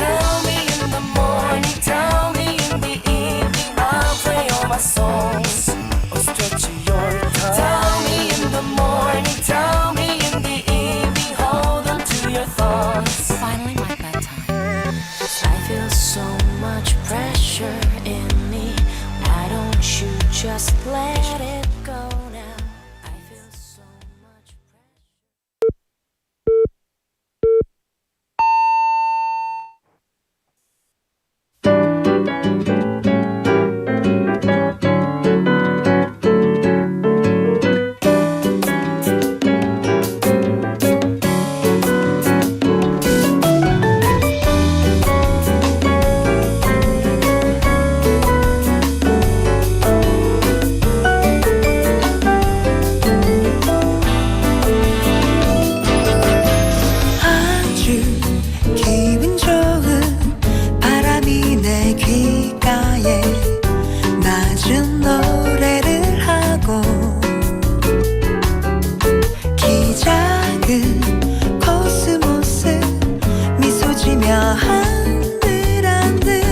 Tell me in the morning, tell me in the evening, I'll play all my songs. Oh, stretch your time. Tell me in the morning, tell me in the evening, hold on to your thoughts. Finally, my bedtime. I feel so much pressure in me. Why don't you just let it go now? I feel so much pressure. 아주 기분 좋은 바람이 내 귓가에 낮은 노래를 하고 키 작은 코스모스 미소 지며 하늘 한듯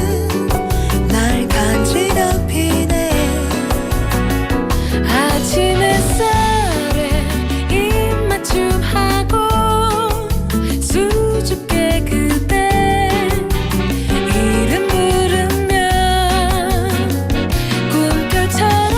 날 간지럽히네. 아침 햇살에 입맞춤하고 수줍게 그대 이름 부르면 꿈결처럼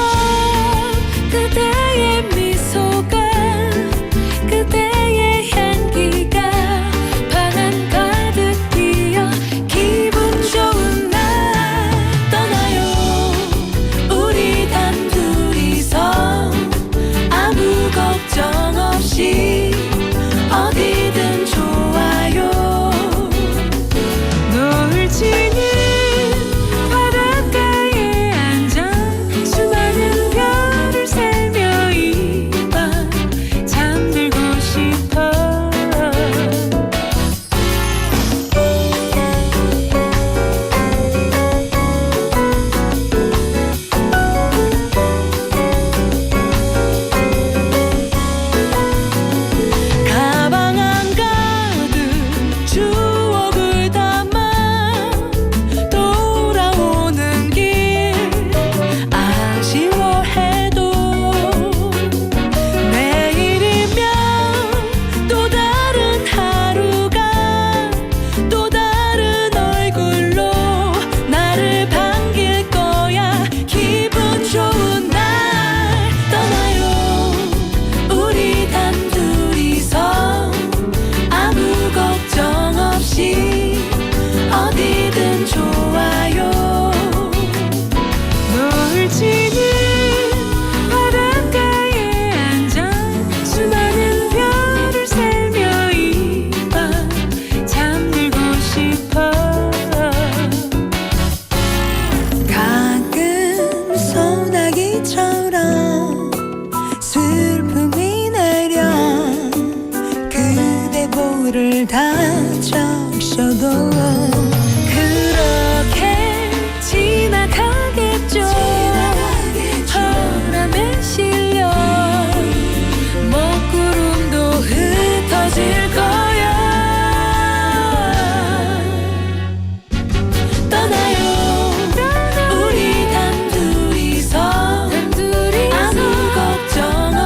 울지는 바닷가에 앉아 수많은 별을 살며 이밤 잠들고 싶어 가끔 소나기처럼 슬픔이 내려 그대 볼을 다 적셔도 그렇게 지나가겠죠 바람에 실려 먹구름도 흩어질 거야 떠나요 우리 단둘이서 아무 걱정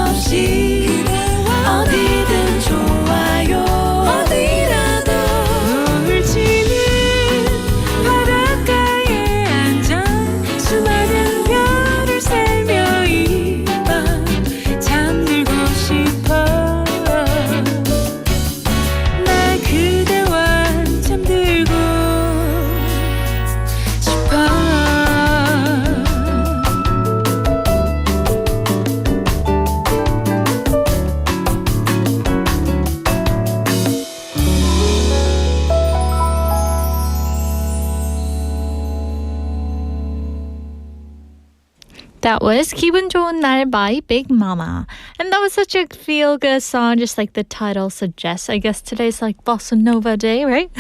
없이 어디든 좋아요 어디라도 울지는 바닷가에 앉아 수많은 별을 살며 이밤 잠들고 싶어 날 그대와 잠들고 싶어 That was 기분 좋은 날 by Big Mama. And that was such a feel-good song, just like the title suggests. I guess today's like Bossa Nova Day, right?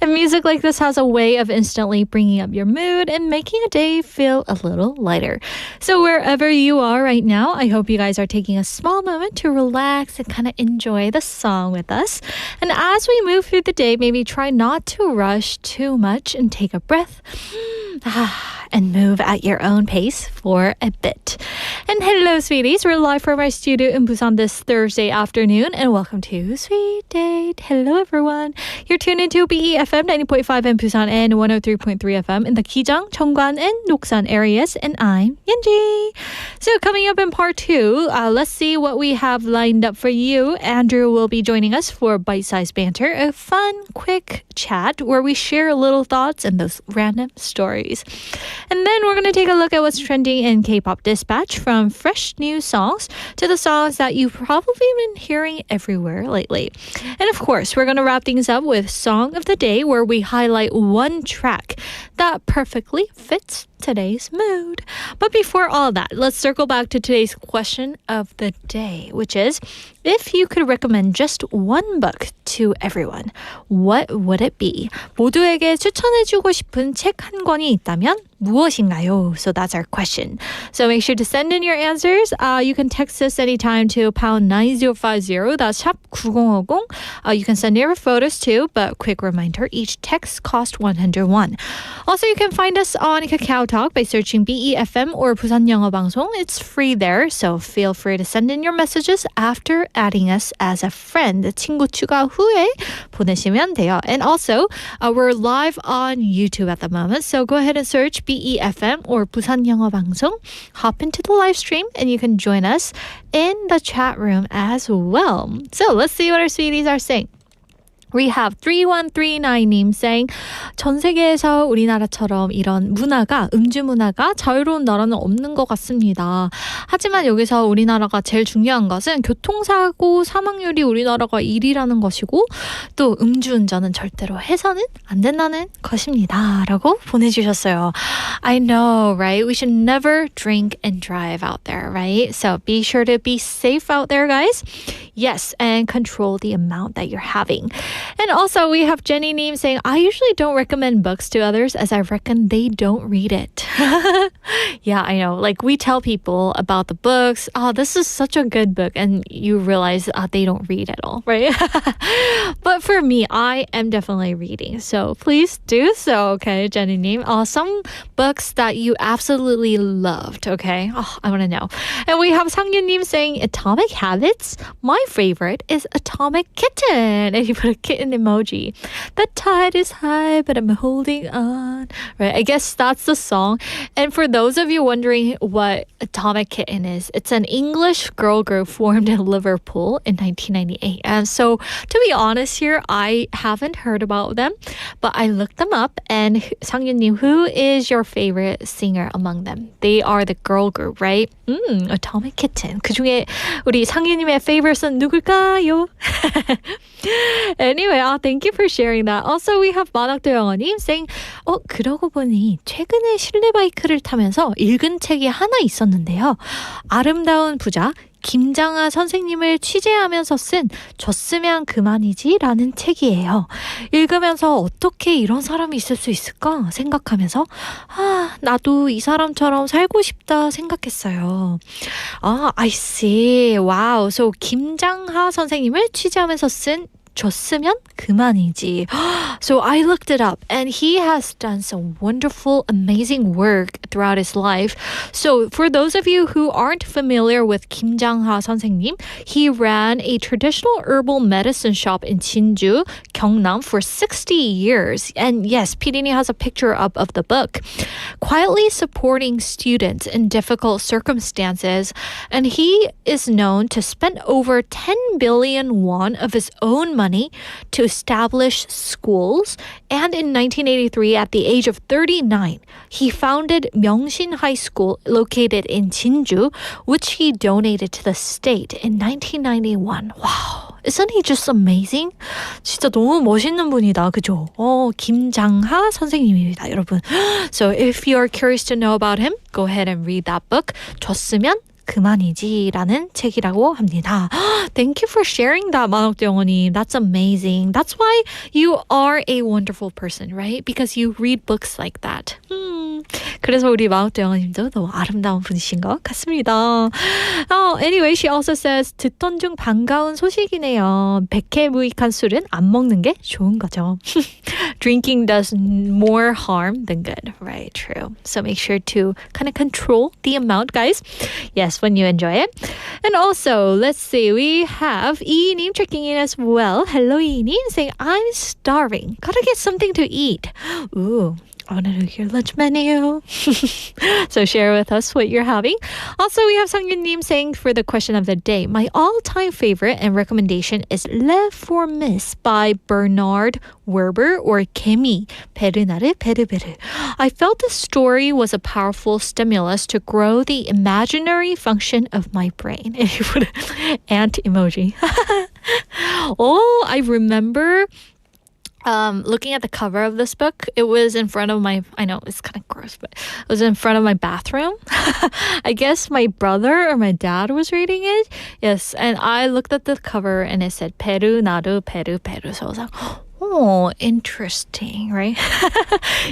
And music like this has a way of instantly bringing up your mood and making a day feel a little lighter. So wherever you are right now, I hope you guys are taking a small moment to relax and kind of enjoy the song with us. And as we move through the day, maybe try not to rush too much and take a breath. And move at your own pace for a bit. And hello, sweeties. We're live from our studio in Busan this Thursday afternoon. And welcome to Sweet Date. Hello, everyone. You're tuned into BEFM 90.5 in Busan and 103.3 FM in the Gijang, Cheongwan, and Doksan areas. And I'm Yeonji. So coming up in part 2, let's see what we have lined up for you. Andrew will be joining us for Bite-Sized Banter, a fun, quick chat where we share little thoughts and those random stories. And then we're going to take a look at what's trending in K-pop Dispatch, from fresh new songs to the songs that you've probably been hearing everywhere lately. And of course, we're going to wrap things up with Song of the Day, where we highlight one track that perfectly fits today's mood. But before all that, let's circle back to today's question of the day, which is, if you could recommend just one book to everyone, what would it be? 모두에게 추천해주고 싶은 책 한 권이 있다면 무엇인가요? So that's our question. So make sure to send in your answers. You can text us anytime to pound 9050. That's 샵 9050. You can send your photos too, but quick reminder, each text costs 101. Also, you can find us on Kakao Talk by searching BEFM or 부산영어방송. It's free there, so feel free to send in your messages after adding us as a friend. 친구 추가 후에 보내시면 돼요. And also, we're live on YouTube at the moment, so go ahead and search BEFM or 부산영어방송. Hop into the live stream and you can join us in the chat room as well. So let's see what our sweeties are saying. We have 3139님 saying, 전 세계에서 우리나라처럼 이런 문화가, 음주 문화가 자유로운 나라는 없는 것 같습니다. 하지만 여기서 우리나라가 제일 중요한 것은 교통사고 사망률이 우리나라가 1위라는 것이고, 또 음주운전은 절대로 해서는 안 된다는 것입니다. 라고 보내주셨어요. I know, right? We should never drink and drive out there, right? So be sure to be safe out there, guys. Yes, and control the amount that you're having. And also, we have Jenny Neem saying, I usually don't recommend books to others as I reckon they don't read it. Yeah, I know. Like, we tell people about the books, oh, this is such a good book, and you realize they don't read at all, right? But for me, I am definitely reading. So please do so, okay, Jenny Neem. Some books that you absolutely loved, okay? Oh, I want to know. And we have Sang Yun Neem saying, Atomic Habits? My favorite is Atomic Kitten. And he put a kitten emoji. The tide is high, but I'm holding on. Right? I guess that's the song. And for those of you wondering what Atomic Kitten is, it's an English girl group formed in Liverpool in 1998. And so, to be honest here, I haven't heard about them, but I looked them up. And 상윤님, who is your favorite singer among them? They are the girl group, right? Atomic Kitten. 그 중에 우리 상윤님의 favorite은 누굴까요? Anyway, thank you for sharing that. Also, we have 만학도 영어님 saying, 그러고 보니 최근에 실내 바이크를 타면서 읽은 책이 하나 있었는데요. 아름다운 부자 김장하 선생님을 취재하면서 쓴 줬으면 그만이지 라는 책이에요. 읽으면서 어떻게 이런 사람이 있을 수 있을까 생각하면서 나도 이 사람처럼 살고 싶다 생각했어요. I see. Wow. So 김장하 선생님을 취재하면서 쓴 줬으면 그만이지. So I looked it up and he has done some wonderful, amazing work throughout his life. So for those of you who aren't familiar with Kim Jang-ha 선생님, he ran a traditional herbal medicine shop in Jinju, Gyeongnam for 60 years. And yes, PD니 has a picture up of the book. Quietly supporting students in difficult circumstances. And he is known to spend over 10 billion won of his own money to establish schools. And in 1983, at the age of 39, he founded Myeongshin High School located in Jinju, which he donated to the state in 1991. Wow. Isn't he just amazing? 진짜 너무 멋있는 분이다. 그죠? 김장하 선생님입니다, 여러분. So if you're curious to know about him, go ahead and read that book. 줬으면 그만이지라는 책이라고 합니다. Thank you for sharing that, 만학도 영어님. That's amazing. That's why you are a wonderful person, right? Because you read books like that. 그래서 우리 만학도 영어님도 너무 아름다운 분이신 것 같습니다. Anyway, she also says 듣던 중 반가운 소식이네요. 백해무익한 술은 안 먹는 게 좋은 거죠. Drinking does more harm than good, right? True. So make sure to kind of control the amount, guys. Yes, when you enjoy it. And also, let's see, we have 이님 checking in as well. Hello, 이님, saying, I'm starving. Gotta get something to eat. Ooh. I want to know your lunch menu. So share with us what you're having. Also, we have Sang-Yun-님 saying for the question of the day, my all-time favorite and recommendation is Le Fourmis by Bernard Werber or Kemi, 베르나르 베르베르. I felt the story was a powerful stimulus to grow the imaginary function of my brain. And you put an ant emoji. I remember looking at the cover of this book. It was in front of my, I know it's kind of gross, but it was in front of my bathroom. I guess my brother or my dad was reading it. Yes, and I looked at the cover and it said Peru, Naru, Peru, Peru. So I was like, oh, interesting, right?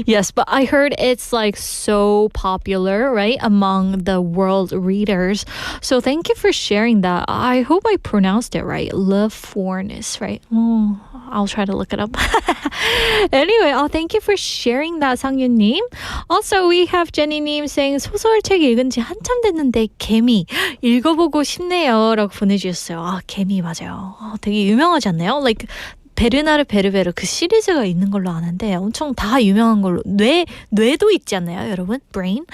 Yes, but I heard it's like so popular, right, among the world readers. So thank you for sharing that. I hope I pronounced it right. Le Fourmis, right? I'll try to look it up. Anyway, thank you for sharing that, 상윤님. Also, we have Jenny님 saying 소설책 읽은 지 한참 됐는데 개미 읽어보고 싶네요 라고 보내주셨어요. 개미 맞아요. 되게 유명하지 않나요? Like 베르나르 베르베르 그 시리즈가 있는 걸로 아는데 엄청 다 유명한 걸로 뇌도 있지 않나요, 여러분? Brain?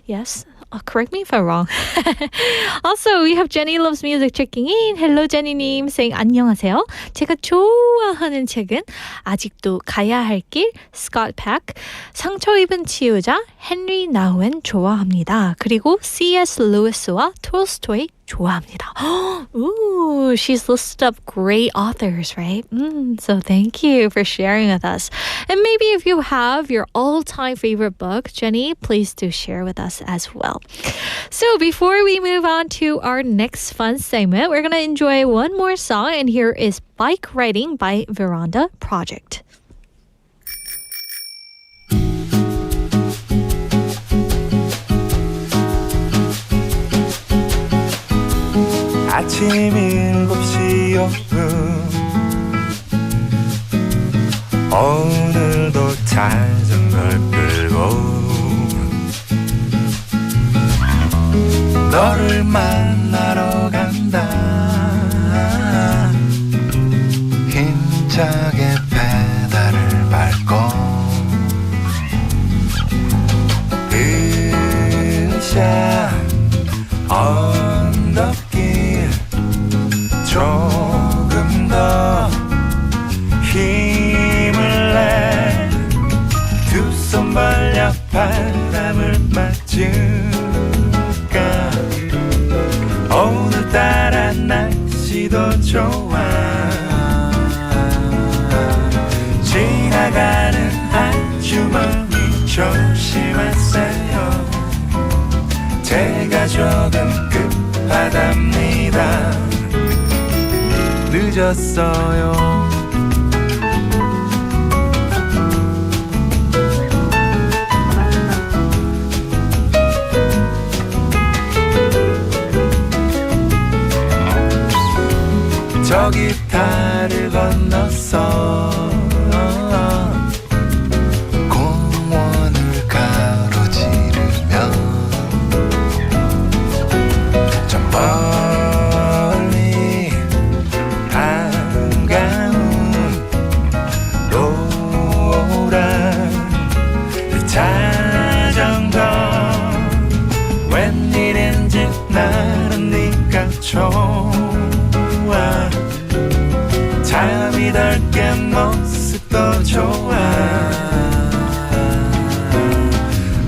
Yes. Correct me if I'm wrong. Also, we have Jenny Loves Music checking in. Hello, Jenny님 saying 안녕하세요. 제가 좋아하는 책은 아직도 가야 할 길, Scott Peck, 상처 입은 치유자, 헨리 나우엔 좋아합니다. 그리고 C.S. 루이스와 톨스토이 좋아합니다. Ooh, she's listed up great authors, right? So thank you for sharing with us. And maybe if you have your all-time favorite book, Jenny, please do share with us as well. So before we move on to our next fun segment, we're going to enjoy one more song, and here is Bike Riding by Veranda Project. 아침 7시 5분 오늘도 자전거를 끌고 너를 만나러 간다 힘차게 내가 언덕길 조금 더 힘을 내 두 손 벌려 바람을 맞을까 오늘따라 날씨도 좋아 지나가는 아주머니 조심하세요 제가 조금 급하답니다 늦었어요 저기 달을 건너서 공원을 가로지르면 저 멀리 한가운 노란 자전거 웬일인지 나는 네가 좋아 잠이 덜 깬 모습도 좋아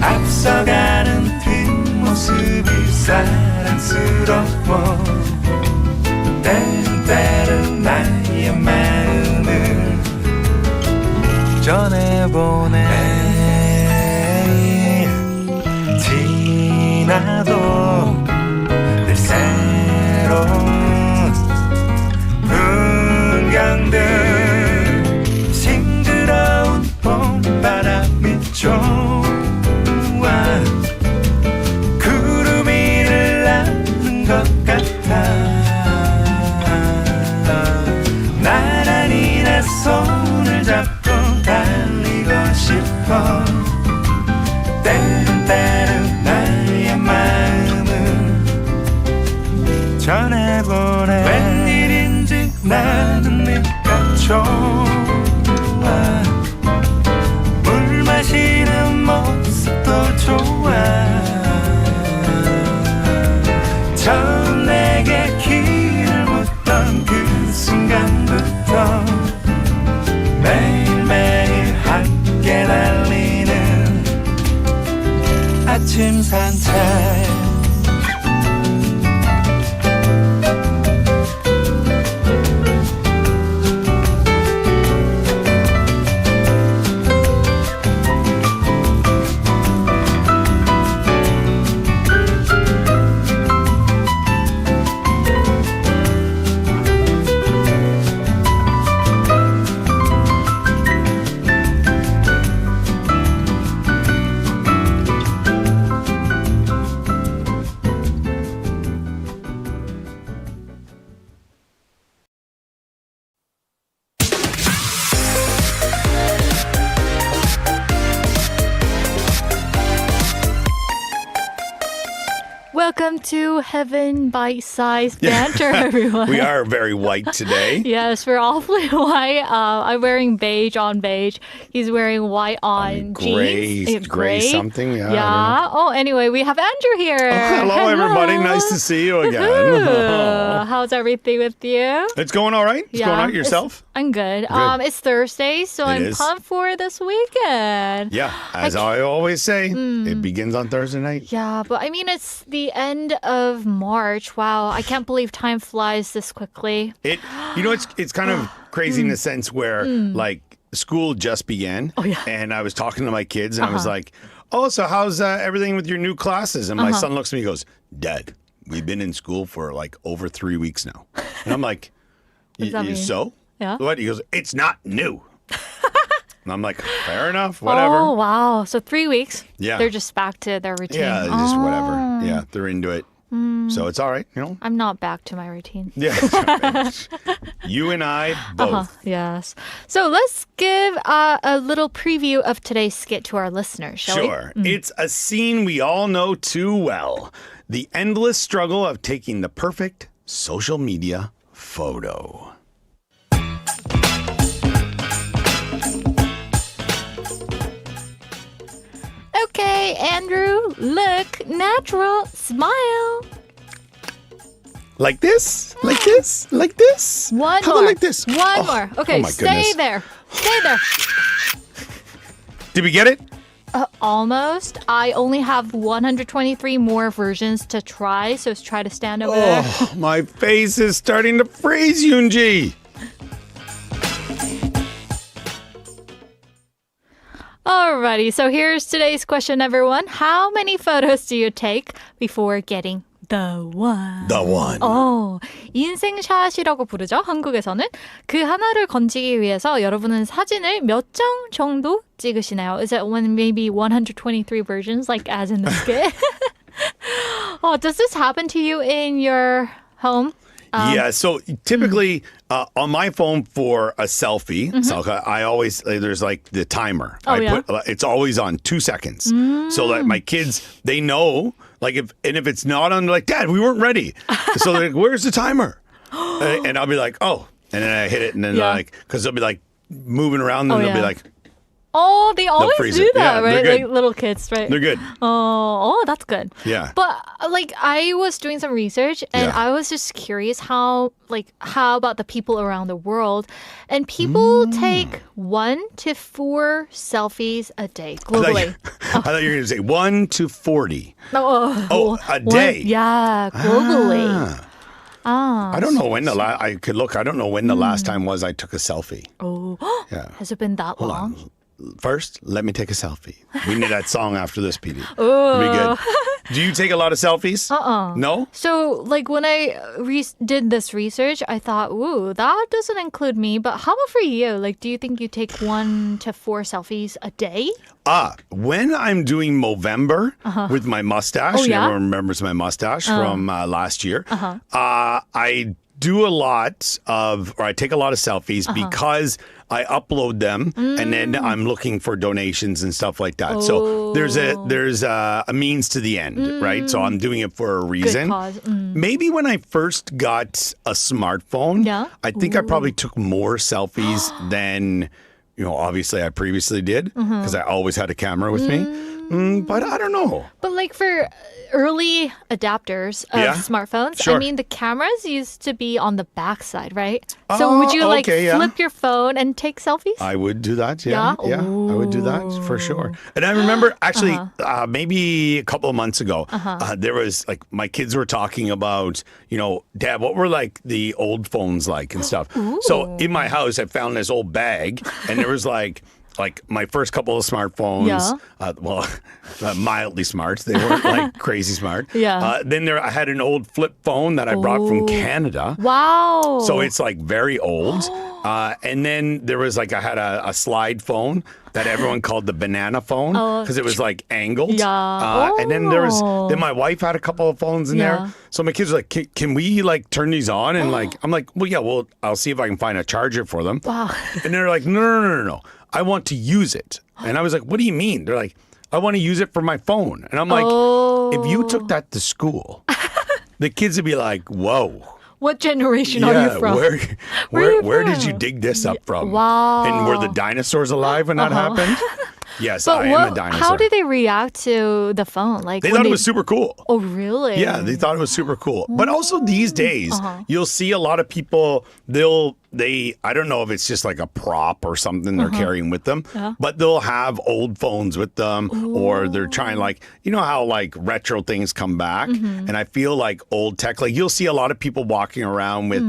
앞서가는 뒷모습이 사랑스러워 때론 나의 마음을 전해보내 지나도 늘 새로운 풍경들 싱그러운 봄바람이 좋아 구름 위를 나는 것 같아 나란히 내 손을 잡고 달리고 싶어 때론 나의 마음을 전해보내 웬일인지 나는 네가 좋아 물 마시는 모습도 좋아 처음 내게 길을 묻던 그 순간부터 매일매일 함께 달리는 아침 산책 Welcome to Heaven by Sized Banter, everyone. We are very white today. Yes, we're awfully white. I'm wearing beige on beige. He's wearing white on jeans. Gray something. Yeah. I don't know. Yeah. Oh, anyway, we have Andrew here. Oh, hello, everybody. Nice to see you again. Ooh. How's everything with you? It's going all right. It's going all right. Yourself? I'm good. It's Thursday, so I'm pumped for this weekend. Yeah. As I always say, it begins on Thursday night. Yeah, but I mean, it's the end of March. Wow, I can't believe time flies this quickly. It's kind of crazy in the sense where like school just began, and I was talking to my kids, and I was like, "Oh, so how's everything with your new classes?" And my son looks at me and goes, "Dad, we've been in school for like over 3 weeks now," and I'm like, "So? Yeah. What?" He goes, "It's not new." And I'm like, fair enough, whatever. Oh, wow. So 3 weeks. Yeah. They're just back to their routine. Yeah, just whatever. Yeah, they're into it. So it's all right, you know? I'm not back to my routine. Yeah. You and I both. Yes. So let's give a little preview of today's skit to our listeners, shall we? Sure. It's a scene we all know too well. The endless struggle of taking the perfect social media photo. Okay, Andrew, look natural. Smile. Like this? Like this? Like this? One How more. about like this? One more. Okay, oh my stay goodness. there. Stay there. Did we get it? Almost. I only have 123 more versions to try, so let's try to stand over there. Oh, my face is starting to freeze, Yoonji. Alrighty, so here's today's question, everyone. How many photos do you take before getting the one? The one. 인생샷이라고 부르죠, 한국에서는. 그 하나를 건지기 위해서 여러분은 사진을 몇 장 정도 찍으시나요? Is it maybe 123 versions, like as in the skit? Does this happen to you in your home? Yeah, so typically on my phone for a selfie, so I always, there's like the timer. It's always on 2 seconds. So that my kids, they know, like if it's not on, like, Dad, we weren't ready. So they're like, where's the timer? And I'll be like, oh. And then I hit it and then like, because they'll be like moving around and they'll be like, Oh, they always freeze do it. that, Yeah, right? they're good. Like little kids, right? they're good. Oh, that's good. Yeah. But like I was doing some research and Yeah. I was just curious how about the people around the world, and people take 1 to 4 selfies a day globally. I thought you were going to say 1 to 40. Oh, a day. Yeah, globally. I don't know when the I could look. I don't know when the last time was I took a selfie. Oh, Yeah. has it been that Hold long? on. First, let me take a selfie. We need that song after this, Petey. It'll be good. Do you take a lot of selfies? No? So, like, when I did this research, I thought, ooh, that doesn't include me. But how about for you? Like, do you think you take 1 to 4 selfies a day? When I'm doing Movember with my mustache, Oh, yeah? everyone remembers my mustache from last year, I do a lot of, or I take a lot of selfies because I upload them and then I'm looking for donations and stuff like that. So there's a means to the end, right? So I'm doing it for a reason. Good cause. Maybe when I first got a smartphone, Yeah? I think I probably took more selfies than, obviously I previously did because I always had a camera with me. But I don't know. But like for early adapters of Yeah? smartphones, Sure. I mean, the cameras used to be on the back side, right? So would you flip your phone and take selfies? I would do that. Yeah. Yeah? I would do that for sure. And I remember actually maybe a couple of months ago, there was like my kids were talking about, Dad, what were like the old phones like and stuff. So in my house, I found this old bag and there was like my first couple of smartphones, mildly smart. They weren't like crazy smart. Yeah. Then I had an old flip phone that I brought from Canada. Wow. So it's like very old. And then there was I had a slide phone that everyone called the banana phone because it was like angled. Yeah. And then then my wife had a couple of phones in there. So my kids were like, can we like turn these on? And I'm like, well, yeah, I'll see if I can find a charger for them. Wow. And they're like, no. I want to use it. And I was like, what do you mean? They're like, I want to use it for my phone. And I'm like, if you took that to school, the kids would be like, whoa. What generation are you from? Where did you dig this up from? Wow. And were the dinosaurs alive when that happened? Yes, But I am a dinosaur. how did they react to the phone? Like They when thought it was super cool. Oh, really? Yeah, they thought it was super cool. But also these days, you'll see a lot of people, I don't know if it's just like a prop or something they're carrying with them, but they'll have old phones with them or they're trying how like retro things come back. And I feel like old tech, like you'll see a lot of people walking around with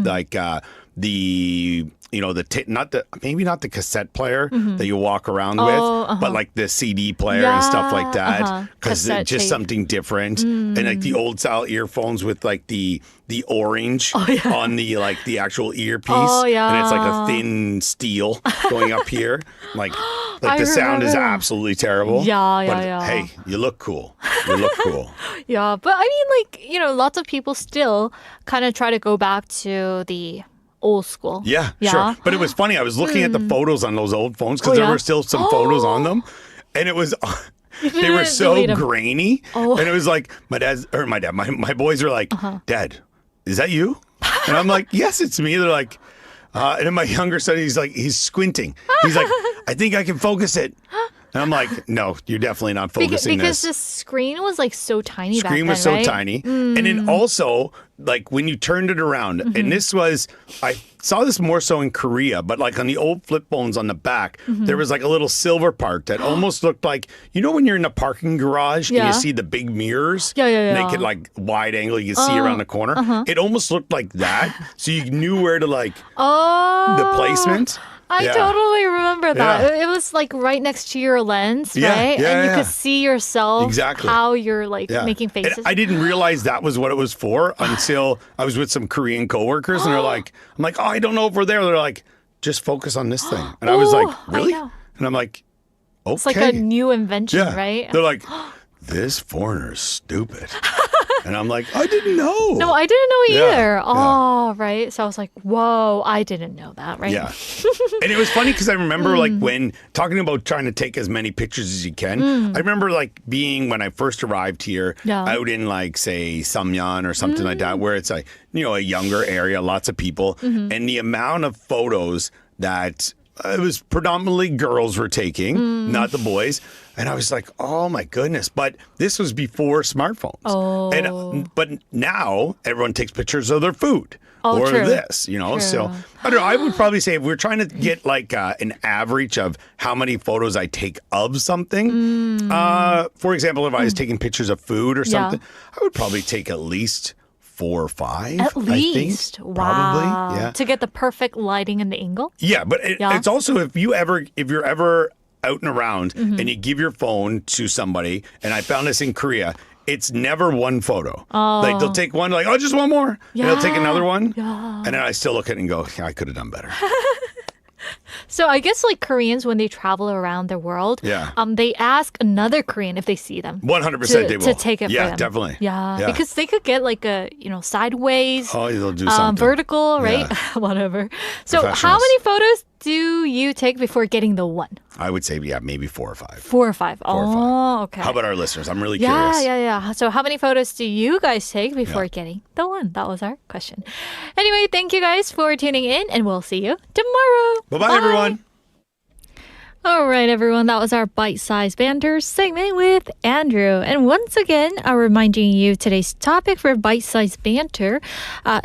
maybe not the cassette player that you walk around with, but like the CD player and stuff like that, because it's just something different. And like the old style earphones with like the orange on the actual earpiece, and it's like a thin steel going up here, like the sound is absolutely terrible. But hey, you look cool. Yeah, but I mean, lots of people still kind of try to go back to the old school. Yeah, sure. But it was funny. I was looking at the photos on those old phones because there were still some photos on them, and it was. They were so grainy, and it was like my boys were like, Dad, is that you? And I'm like, yes, it's me. They're like, and then my younger son, he's squinting. He's like, I think I can focus it. And I'm like, no, you're definitely not focusing because this. the screen was like so tiny back Screen then, was so right? tiny. And then also, like when you turned it around, and this was, I saw this more so in Korea, but like on the old flip phones on the back, there was like a little silver part that almost looked like, you know when you're in a parking garage and Yeah. you see the big mirrors? Yeah. Make it like wide angle, you can see around the corner. It almost looked like that. So you knew where to like the placement. I Yeah. totally remember that. Yeah. It was like right next to your lens, Yeah, right? yeah, and you yeah. could see yourself Exactly. how you're like Yeah. making And faces. I didn't realize that was what it was for until I was with some Korean coworkers, and they're like, I'm like, oh, I don't know if we're there. They're like, just focus on this thing. And I was like, Oh, I really? know. And I'm like, okay. It's like a new invention, yeah. right? They're like, this foreigner's stupid. And I'm like, I didn't know. No, I didn't know Yeah, either. yeah. Oh, right. So I was like, whoa, I didn't know that, right? Yeah. And it was funny because I remember like when talking about trying to take as many pictures as you can, I remember like being when I first arrived here Yeah. out in like say Samyeon or something like that, where it's like, you know, a younger area, lots of people, and the amount of photos that it was predominantly girls were taking, not the boys. And I was like, oh my goodness. But this was before smartphones. Oh. But now everyone takes pictures of their food. Oh, or true. this, you know. So I don't know. I would probably say if we're trying to get like an average of how many photos I take of something, for example, if I was taking pictures of food or something, I would probably take at least 4 or 5. At least. I think, wow. probably. Yeah. To get the perfect lighting and the angle? Yeah, but it's also if you're ever out and around and you give your phone to somebody, and I found this in Korea. It's never one photo. Like they'll take one, like, oh, just one more. And they'll take another one. Yeah. And then I still look at it and go, yeah, I could have done better. So I guess like Koreans, when they travel around the world, Yeah. They ask another Korean if they see them. 100% they will. To take it Yeah, for them. definitely. Yeah. Yeah. Because they could get like a, sideways, Oh, they'll do something. vertical, right? Yeah. Whatever. So how Professionals. many photos do you take before getting the one? I would say, yeah, maybe 4 or 5. 4 or 5. or five. Oh, okay. How about our listeners? I'm really Yeah, curious. yeah. So how many photos do you guys take before Yeah. getting the one? That was our question. Anyway, thank you guys for tuning in, and we'll see you tomorrow. Bye-bye, everyone. All right, everyone. That was our bite-sized banter segment with Andrew. And once again, reminding you today's topic for bite-sized banter.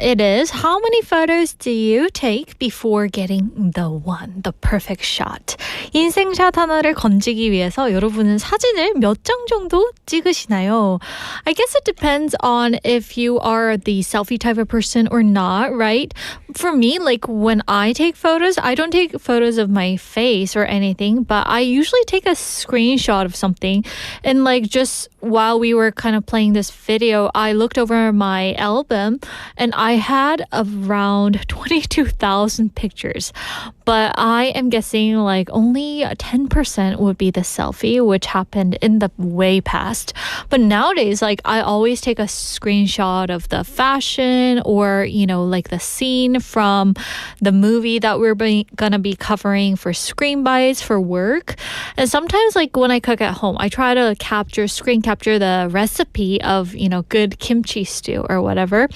It is, how many photos do you take before getting the one, the perfect shot? 인생샷 하나를 건지기 위해서 여러분은 사진을 몇 장 정도 찍으시나요? I guess it depends on if you are the selfie type of person or not, right? For me, like when I take photos, I don't take photos of my face or anything, but I usually take a screenshot of something. And like just while we were kind of playing this video, I looked over my album and I had around 22,000 pictures. But I am guessing like only 10% would be the selfie, which happened in the way past. But nowadays, like I always take a screenshot of the fashion or, like the scene from the movie that we're gonna be covering for Screen Bites for work. And sometimes like when I cook at home, I try to screen capture the recipe of, good kimchi stew or whatever.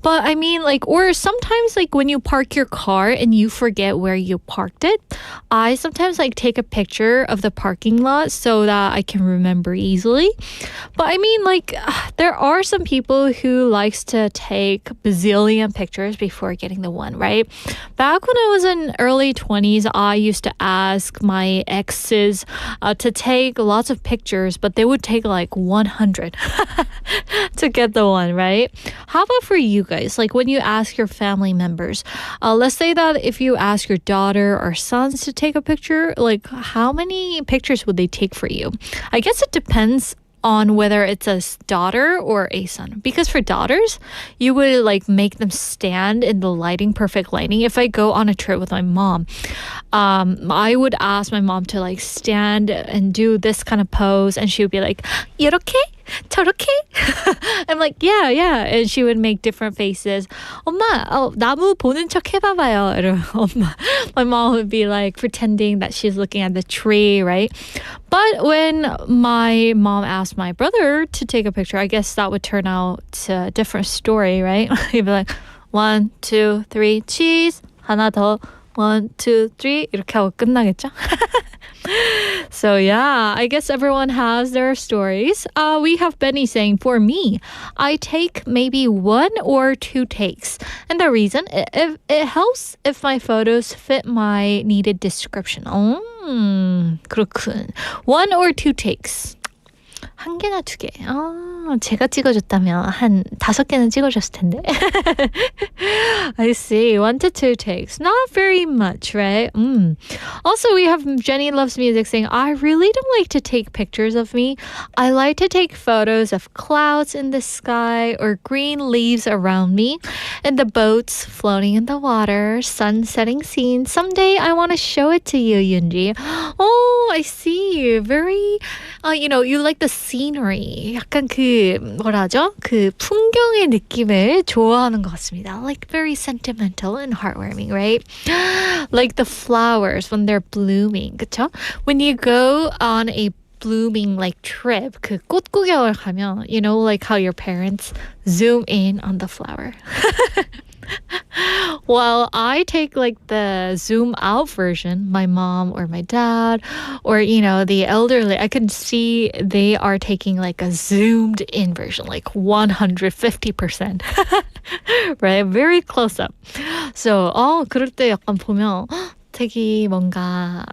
But I mean like, or sometimes like when you park your car and you forget where you parked it, I sometimes like take a picture of the parking lot so that I can remember easily. But I mean like there are some people who likes to take bazillion pictures before getting the one, right? Back when I was in early 20s, I used to ask my exes to take lots of pictures, but they would take like 100 to get the one, right? How about for you guys? Like when you ask your family members, let's say that if you ask your daughter or sons to take a picture, like how many pictures would they take for you? I guess it depends on whether it's a daughter or a son. Because for daughters, you would like make them stand in the perfect lighting. If I go on a trip with my mom, I would ask my mom to like stand and do this kind of pose, and she would be like, 이렇게? 저렇게? I'm like, yeah. And she would make different faces. 엄마, 나무 보는 척 해봐봐요. 이러면 my mom would be like pretending that she's looking at the tree, right? But when my mom asked my brother to take a picture, I guess that would turn out to a different story, right? He'd be like, 1, 2, 3, cheese. 하나 더. 1, 2, 3 이렇게 하고 끝나겠죠? So yeah, I guess everyone has their stories. We have Benny saying, for me, I take maybe 1 or 2 takes. And the reason, it helps if my photos fit my needed description. 그렇군. 1 or 2 takes. 1개나 2개. 제가 찍어줬다면 한 5개는 찍어줬을 텐데. I see. 1 to 2 takes. Not very much, right? Also, we have Jenny Loves Music saying, I really don't like to take pictures of me. I like to take photos of clouds in the sky or green leaves around me and the boats floating in the water, sun setting scenes. Someday I want to show it to you, Yoonji. Oh, I see. Very, you like the scenery. 약간 뭐라죠? 그 풍경의 느낌을 좋아하는 것 같습니다. Like very sentimental and heartwarming, right? Like the flowers when they're blooming, 그쵸? When you go on a blooming like trip, 그 꽃 구경을 가면, like how your parents zoom in on the flower. Well, I take like the zoom out version, my mom or my dad or, the elderly, I can see they are taking like a zoomed in version, like 150%. Right? Very close up. So, 그럴 때 약간 보면 되게 뭔가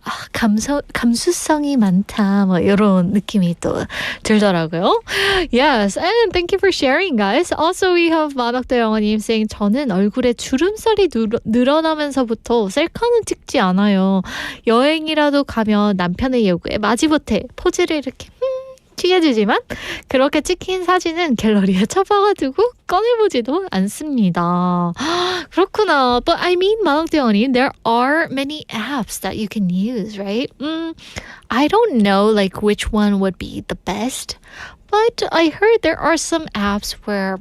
감수성이 많다 뭐 이런 느낌이 또 들더라고요. Yes, and thank you for sharing, guys. Also, we have 만학대 영어님 saying 저는 얼굴에 주름살이 늘어나면서부터 셀카는 찍지 않아요. 여행이라도 가면 남편의 요구에 마지못해 포즈를 이렇게 취해주지만 그렇게 찍힌 사진은 갤러리에 처박아두고 꺼내보지도 않습니다. 그렇구나. But I mean, 만학대원님, there are many apps that you can use, right? I don't know like which one would be the best, but I heard there are some apps where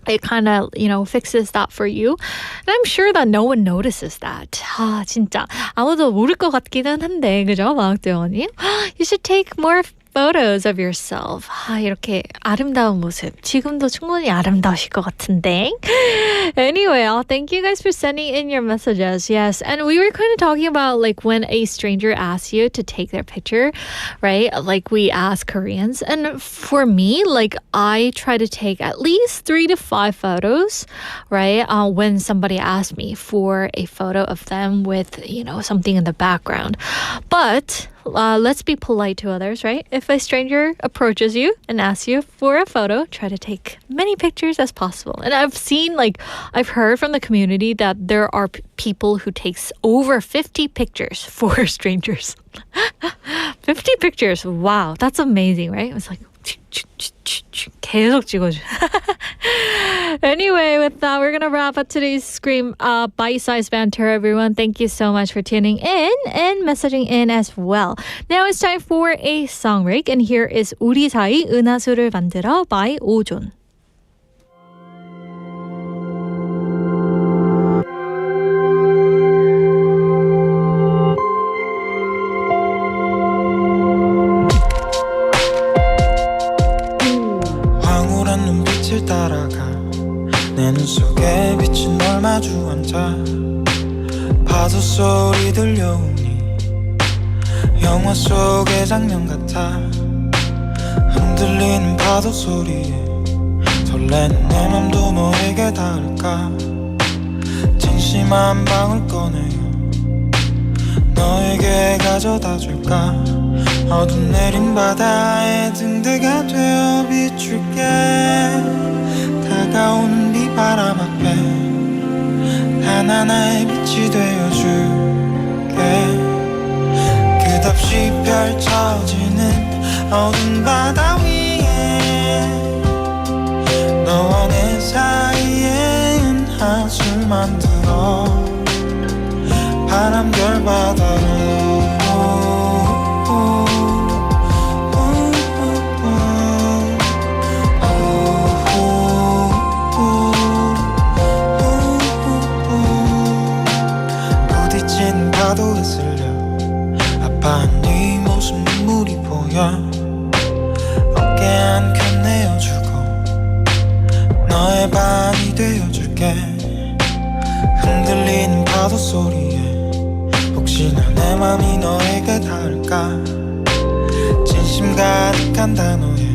it kind of, fixes that for you. And I'm sure that no one notices that. 진짜 아무도 모를 것 같기는 한데, 그죠? 만학대원님? You should take more photos of yourself. 이렇게 아름다운 모습. 지금도 충분히 아름다우실 것 같은데. Anyway, thank you guys for sending in your messages. Yes, and we were kind of talking about like when a stranger asks you to take their picture, right? Like we ask Koreans. And for me, like I try to take at least 3 to 5 photos, right? When somebody asks me for a photo of them with, something in the background. But let's be polite to others, right? If a stranger approaches you and asks you for a photo, try to take many pictures as possible. And I've heard from the community that there are people who takes over 50 pictures for strangers. 50 pictures. Wow, that's amazing, right? It's like 계속 찍어줘. Anyway, with that, we're gonna wrap up today's bite-sized banter, everyone. Thank you so much for tuning in and messaging in as well. Now it's time for a song break, and here is 우리 사이 은하수를 만들어 by 오존. 따라가 내 눈 속에 비친 널 마주 앉아 파도 소리 들려오니 영화 속의 장면 같아 흔들리는 파도 소리에 설레는 내 맘도 너에게 닿을까 진심 한 방울 꺼내요 너에게 가져다 줄까 어둠 내린 바다에 등대가 되어 비출게 다가오는 비바람 앞에 단 하나의 빛이 되어줄게 끝없이 펼쳐지는 어두운 바다 위에 너와 내 사이에 은하수를 만들어 바람 결 바다로 파도에 쓸려 아파한 네 모습 눈물이 보여 어깨 한켠 내어주고 너의 밤이 되어줄게 흔들리는 파도 소리에 혹시 혹시나 내 맘이 너에게 닿을까 진심 가득한 단어에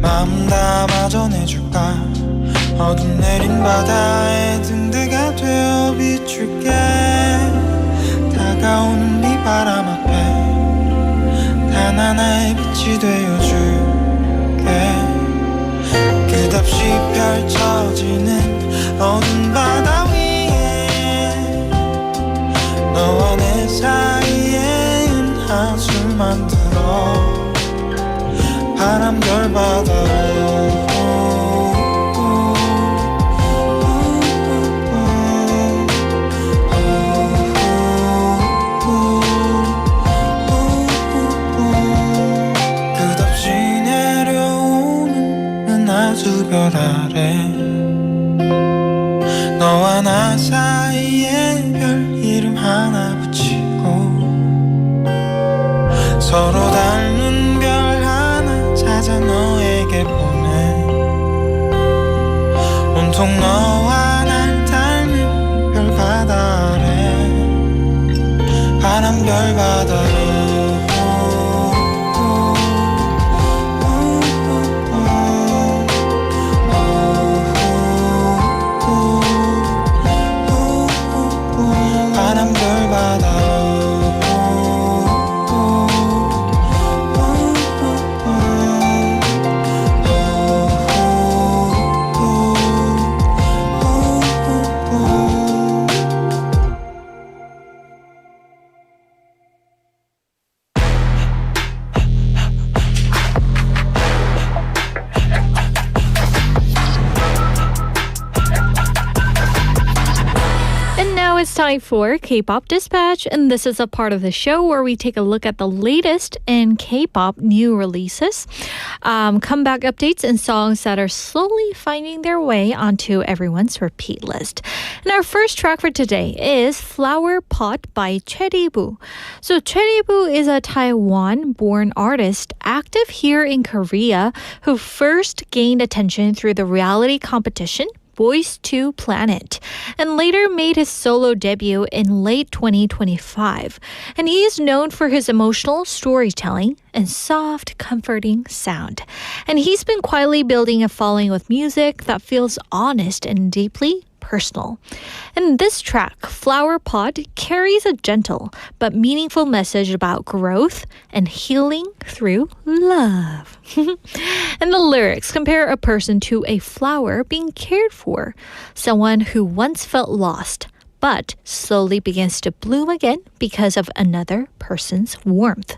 마음 담아 전해줄까 어둠 내린 바다에 등대가 되어 비출게 다가오는 비바람 앞에 단 하나의 빛이 되어줄게 끝없이 펼쳐지는 어두운 바다 위에 너와 내 사이에 한숨만 들어 바람별 바다로 끝없이 내려오는 은하수별 아래 너와 나 사이에 별 이름 하나 붙이고 서로 닮은 별 하나 찾아 너에게 보내 온통 너와 날 닮은 별 바다 아래 바람별 바다로 바람별 바다로 It's time for K-pop Dispatch, and this is a part of the show where we take a look at the latest in K-pop new releases, comeback updates, and songs that are slowly finding their way onto everyone's repeat list. And our first track for today is Flower Pot by CHUEI. So CHUEI is a Taiwan-born artist active here in Korea who first gained attention through the reality competition Boys to Planet, and later made his solo debut in late 2025. And he is known for his emotional storytelling and soft, comforting sound. And he's been quietly building a following with music that feels honest and deeply personal. And this track, Flower Pot, carries a gentle but meaningful message about growth and healing through love. And the lyrics compare a person to a flower being cared for, someone who once felt lost but slowly begins to bloom again because of another person's warmth.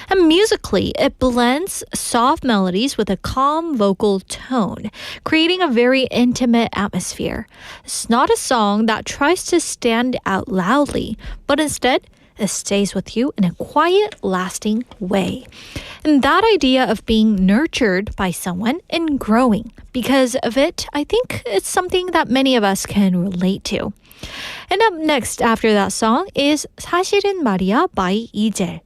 And musically, it blends soft melodies with a calm vocal tone, creating a very intimate atmosphere. It's not a song that tries to stand out loudly, but instead, it stays with you in a quiet, lasting way. And that idea of being nurtured by someone and growing because of it, I think it's something that many of us can relate to. And up next after that song is 사실은 말이야 by EJel.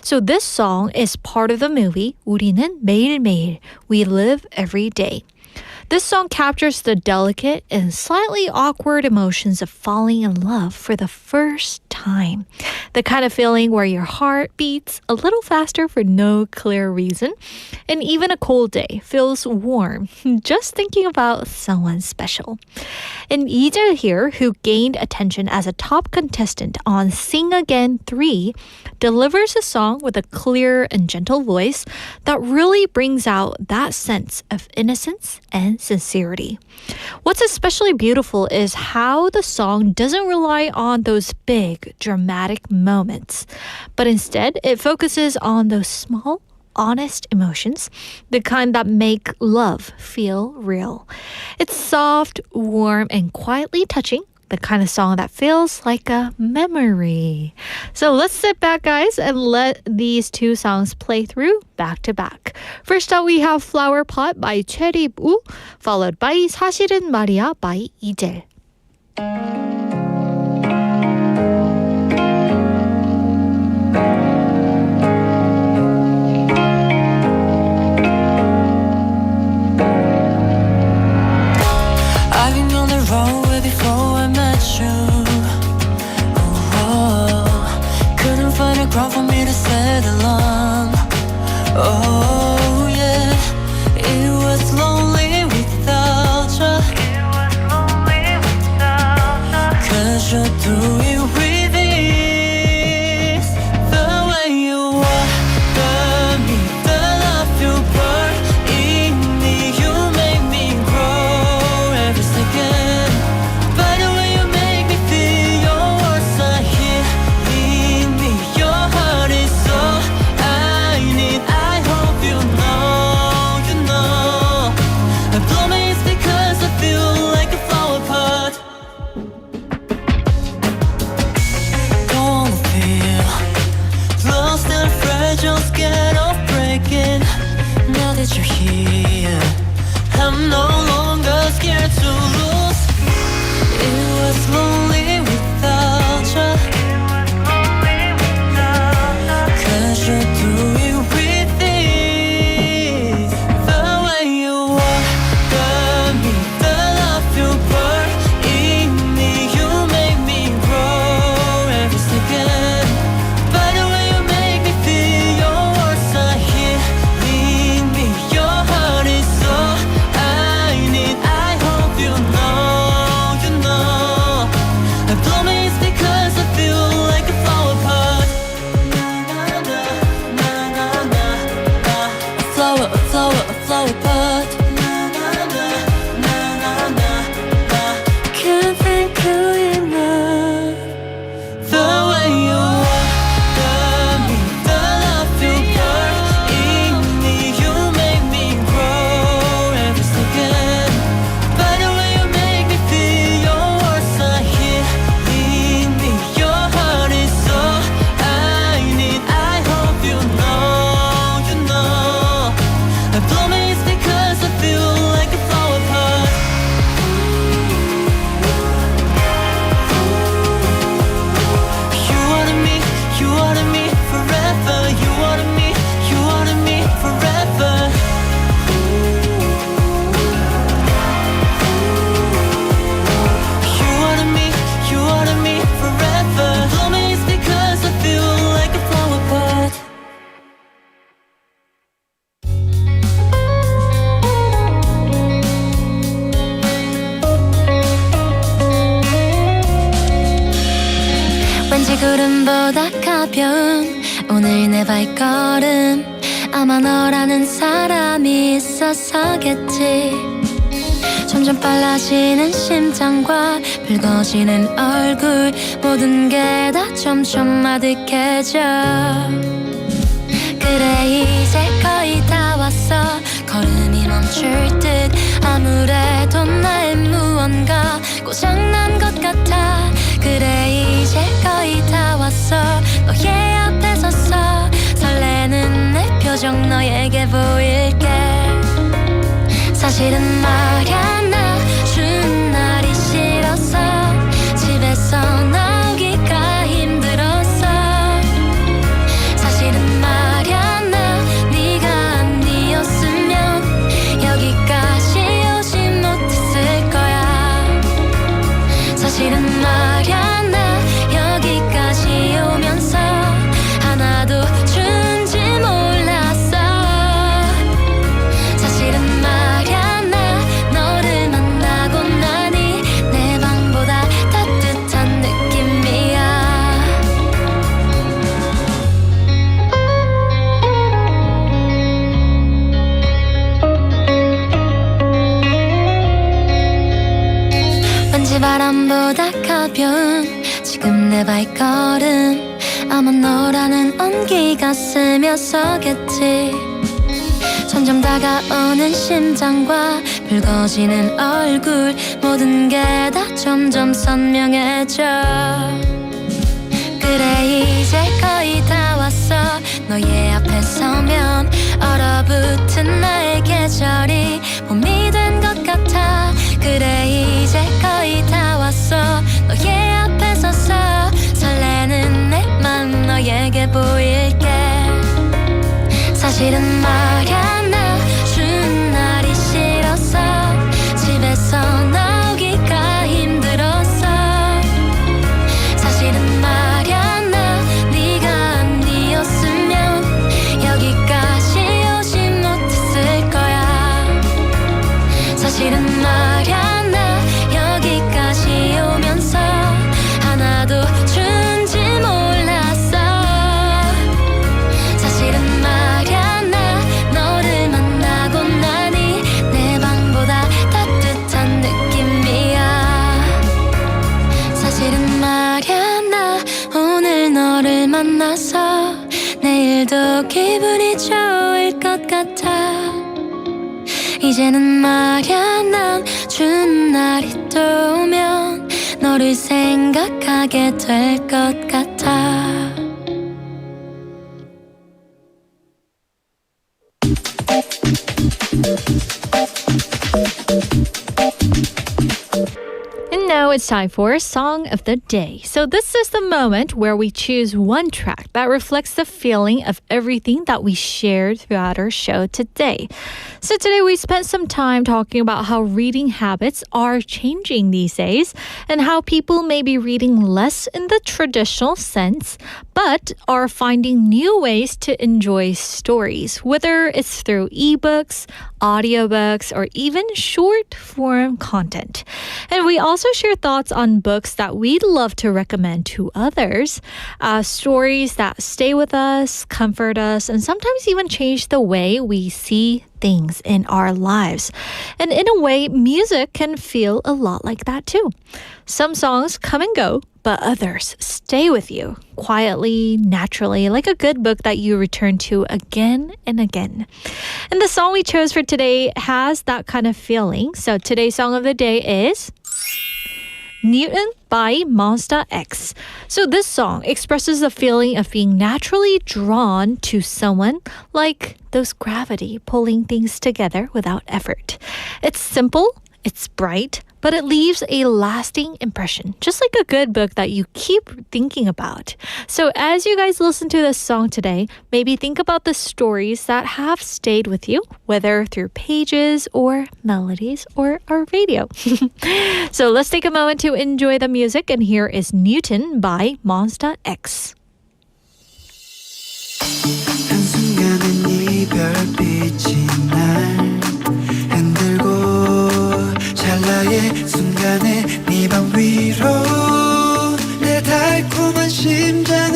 So this song is part of the movie 우리는 매일매일, We Live Every Day. This song captures the delicate and slightly awkward emotions of falling in love for the first time. The kind of feeling where your heart beats a little faster for no clear reason. And even a cold day feels warm just thinking about someone special. And EJel here, who gained attention as a top contestant on Sing Again 3, delivers a song with a clear and gentle voice that really brings out that sense of innocence and sincerity. What's especially beautiful is how the song doesn't rely on those big, dramatic moments, but instead it focuses on those small, honest emotions, the kind that make love feel real. It's soft, warm, and quietly touching, the kind of song that feels like a memory. So let's sit back, guys, and let these two songs play through back to back. First up, we have Flower Pot by CHUEI, followed by 사실은 말이야 by EJel. I've been on the road way before I met you. Oh, 바람보다 가벼운 오늘 내 발걸음 아마 너라는 사람이 있어서겠지 점점 빨라지는 심장과 붉어지는 얼굴 모든 게 다 점점 아득해져 그래 이제 거의 다 왔어 걸음이 멈출 듯 아무래도 나의 무언가 고장난 것 같아 그래 이제 거의 다 왔어 너의 앞에 섰어 설레는 내 표정 너에게 보일게 사실은 말야 나 쉬는 날이 싫었어 집에서 나오기가 힘들었어 사실은 말야 나 네가 아니었으면 여기까지 오지 못했을 거야 사실은 말야 나 여기까지 오면서 하나도 준지 몰랐어 사실은 말야 나 너를 만나고 나니 내 방보다 따뜻한 느낌이야 왠지 바람보다 가벼운 지금 내 발걸음 아마 너라는 온기가 스며서겠지 점점 다가오는 심장과 붉어지는 얼굴 모든 게 다 점점 선명해져 그래 이제 거의 다 왔어 너의 앞에 서면 얼어붙은 나의 계절이 봄이 된 것 같아 그래 이제 거의 다 왔어 너의 앞에 서서 설레는 내 맘 너에게 보일게 사실은 말야 나 쉬는 날이 싫었어 집에서 나오기가 힘들었어 사실은 말야 나 네가 아니었으면 여기까지 오지 못했을 거야 사실은 말야 나 여기까지 오면서 하나도 준지 몰랐어 사실은 말야 나 너를 만나고 나니 내 방보다 따뜻한 느낌이야 사실은 말야 나 오늘 너를 만나서 내일도 기분이 좋을 것 같아 이제는 말야 난 준 날이 또 오면 너를 생각하게 될 것 같아 And now it's time for Song of the Day. So this is the moment where we choose one track that reflects the feeling of everything that we shared throughout our show today. So today we spent some time talking about how reading habits are changing these days and how people may be reading less in the traditional sense, but are finding new ways to enjoy stories, whether it's through ebooks, audiobooks, or even short form content. And we also share thoughts on books that we'd love to recommend to others, stories that stay with us, comfort us, and sometimes even change the way we see things in our lives. And in a way, music can feel a lot like that too. Some songs come and go, but others stay with you quietly, naturally, like a good book that you return to again and again. And the song we chose for today has that kind of feeling. So today's song of the day is Newton by Monsta X. So this song expresses the feeling of being naturally drawn to someone, like those gravity pulling things together without effort. It's simple, it's bright, but it leaves a lasting impression, just like a good book that you keep thinking about. So as you guys listen to this song today, maybe think about the stories that have stayed with you, whether through pages or melodies or our radio. So let's take a moment to enjoy the music, and here is Newton by Monsta X. 한순간의 이별빛이 날 흔들고 찰나의 순간에 네 방 위로 내 달콤한 심장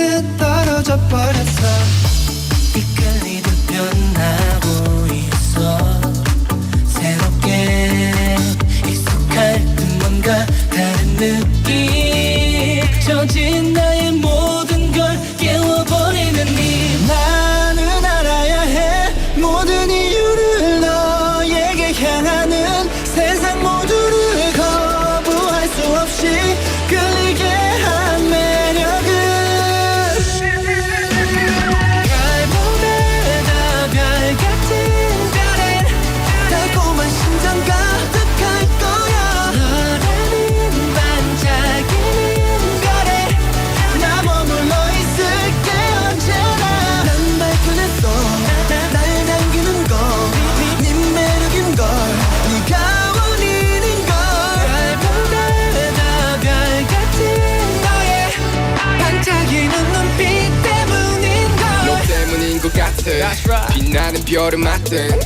나는 별을 맞든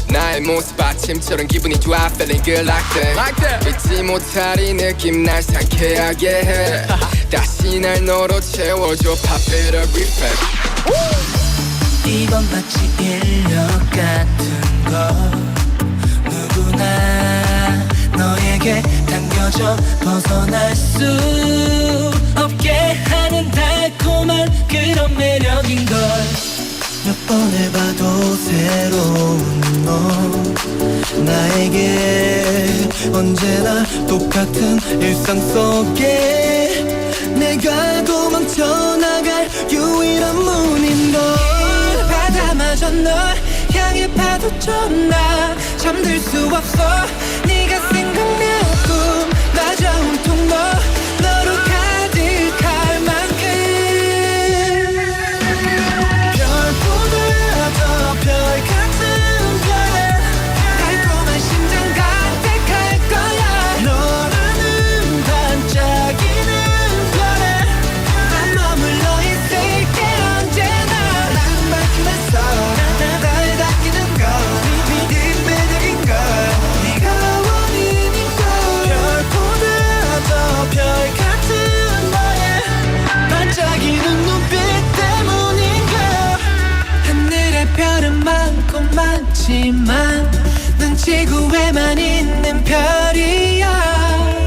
나의 모습 아침처럼 기분이 좋아 feeling good like that 잊지 못할 이 느낌 날 상쾌하게 해 다시 날 너로 채워줘 pop it up refresh 이건 마치 인력 같은 거 누구나 너에게 당겨져 벗어날 수 없게 하는 달콤한 그런 매력인걸 몇 번 해봐도 새로운 너 나에게 언제나 똑같은 일상 속에 내가 도망쳐 나갈 유일한 문인걸 바다마저 널 향해 파도처럼 나 잠들 수 없어 네가 생각나 꿈마저 온통 너로 가득할 만큼 별보다 더 별 같은 별에 달콤한 심장 가득할 거야 너라는 반짝이는 별에 난 머물러 있을게 언제나 난 밝히면서 날 닦이는 걸 네 매력인 걸 네가 원인인 걸 별보다 더 별 같은 너의 반짝이는 눈빛 때문인 걸 하늘에 별은 많고 많지만 난 지구에만 있는 별이야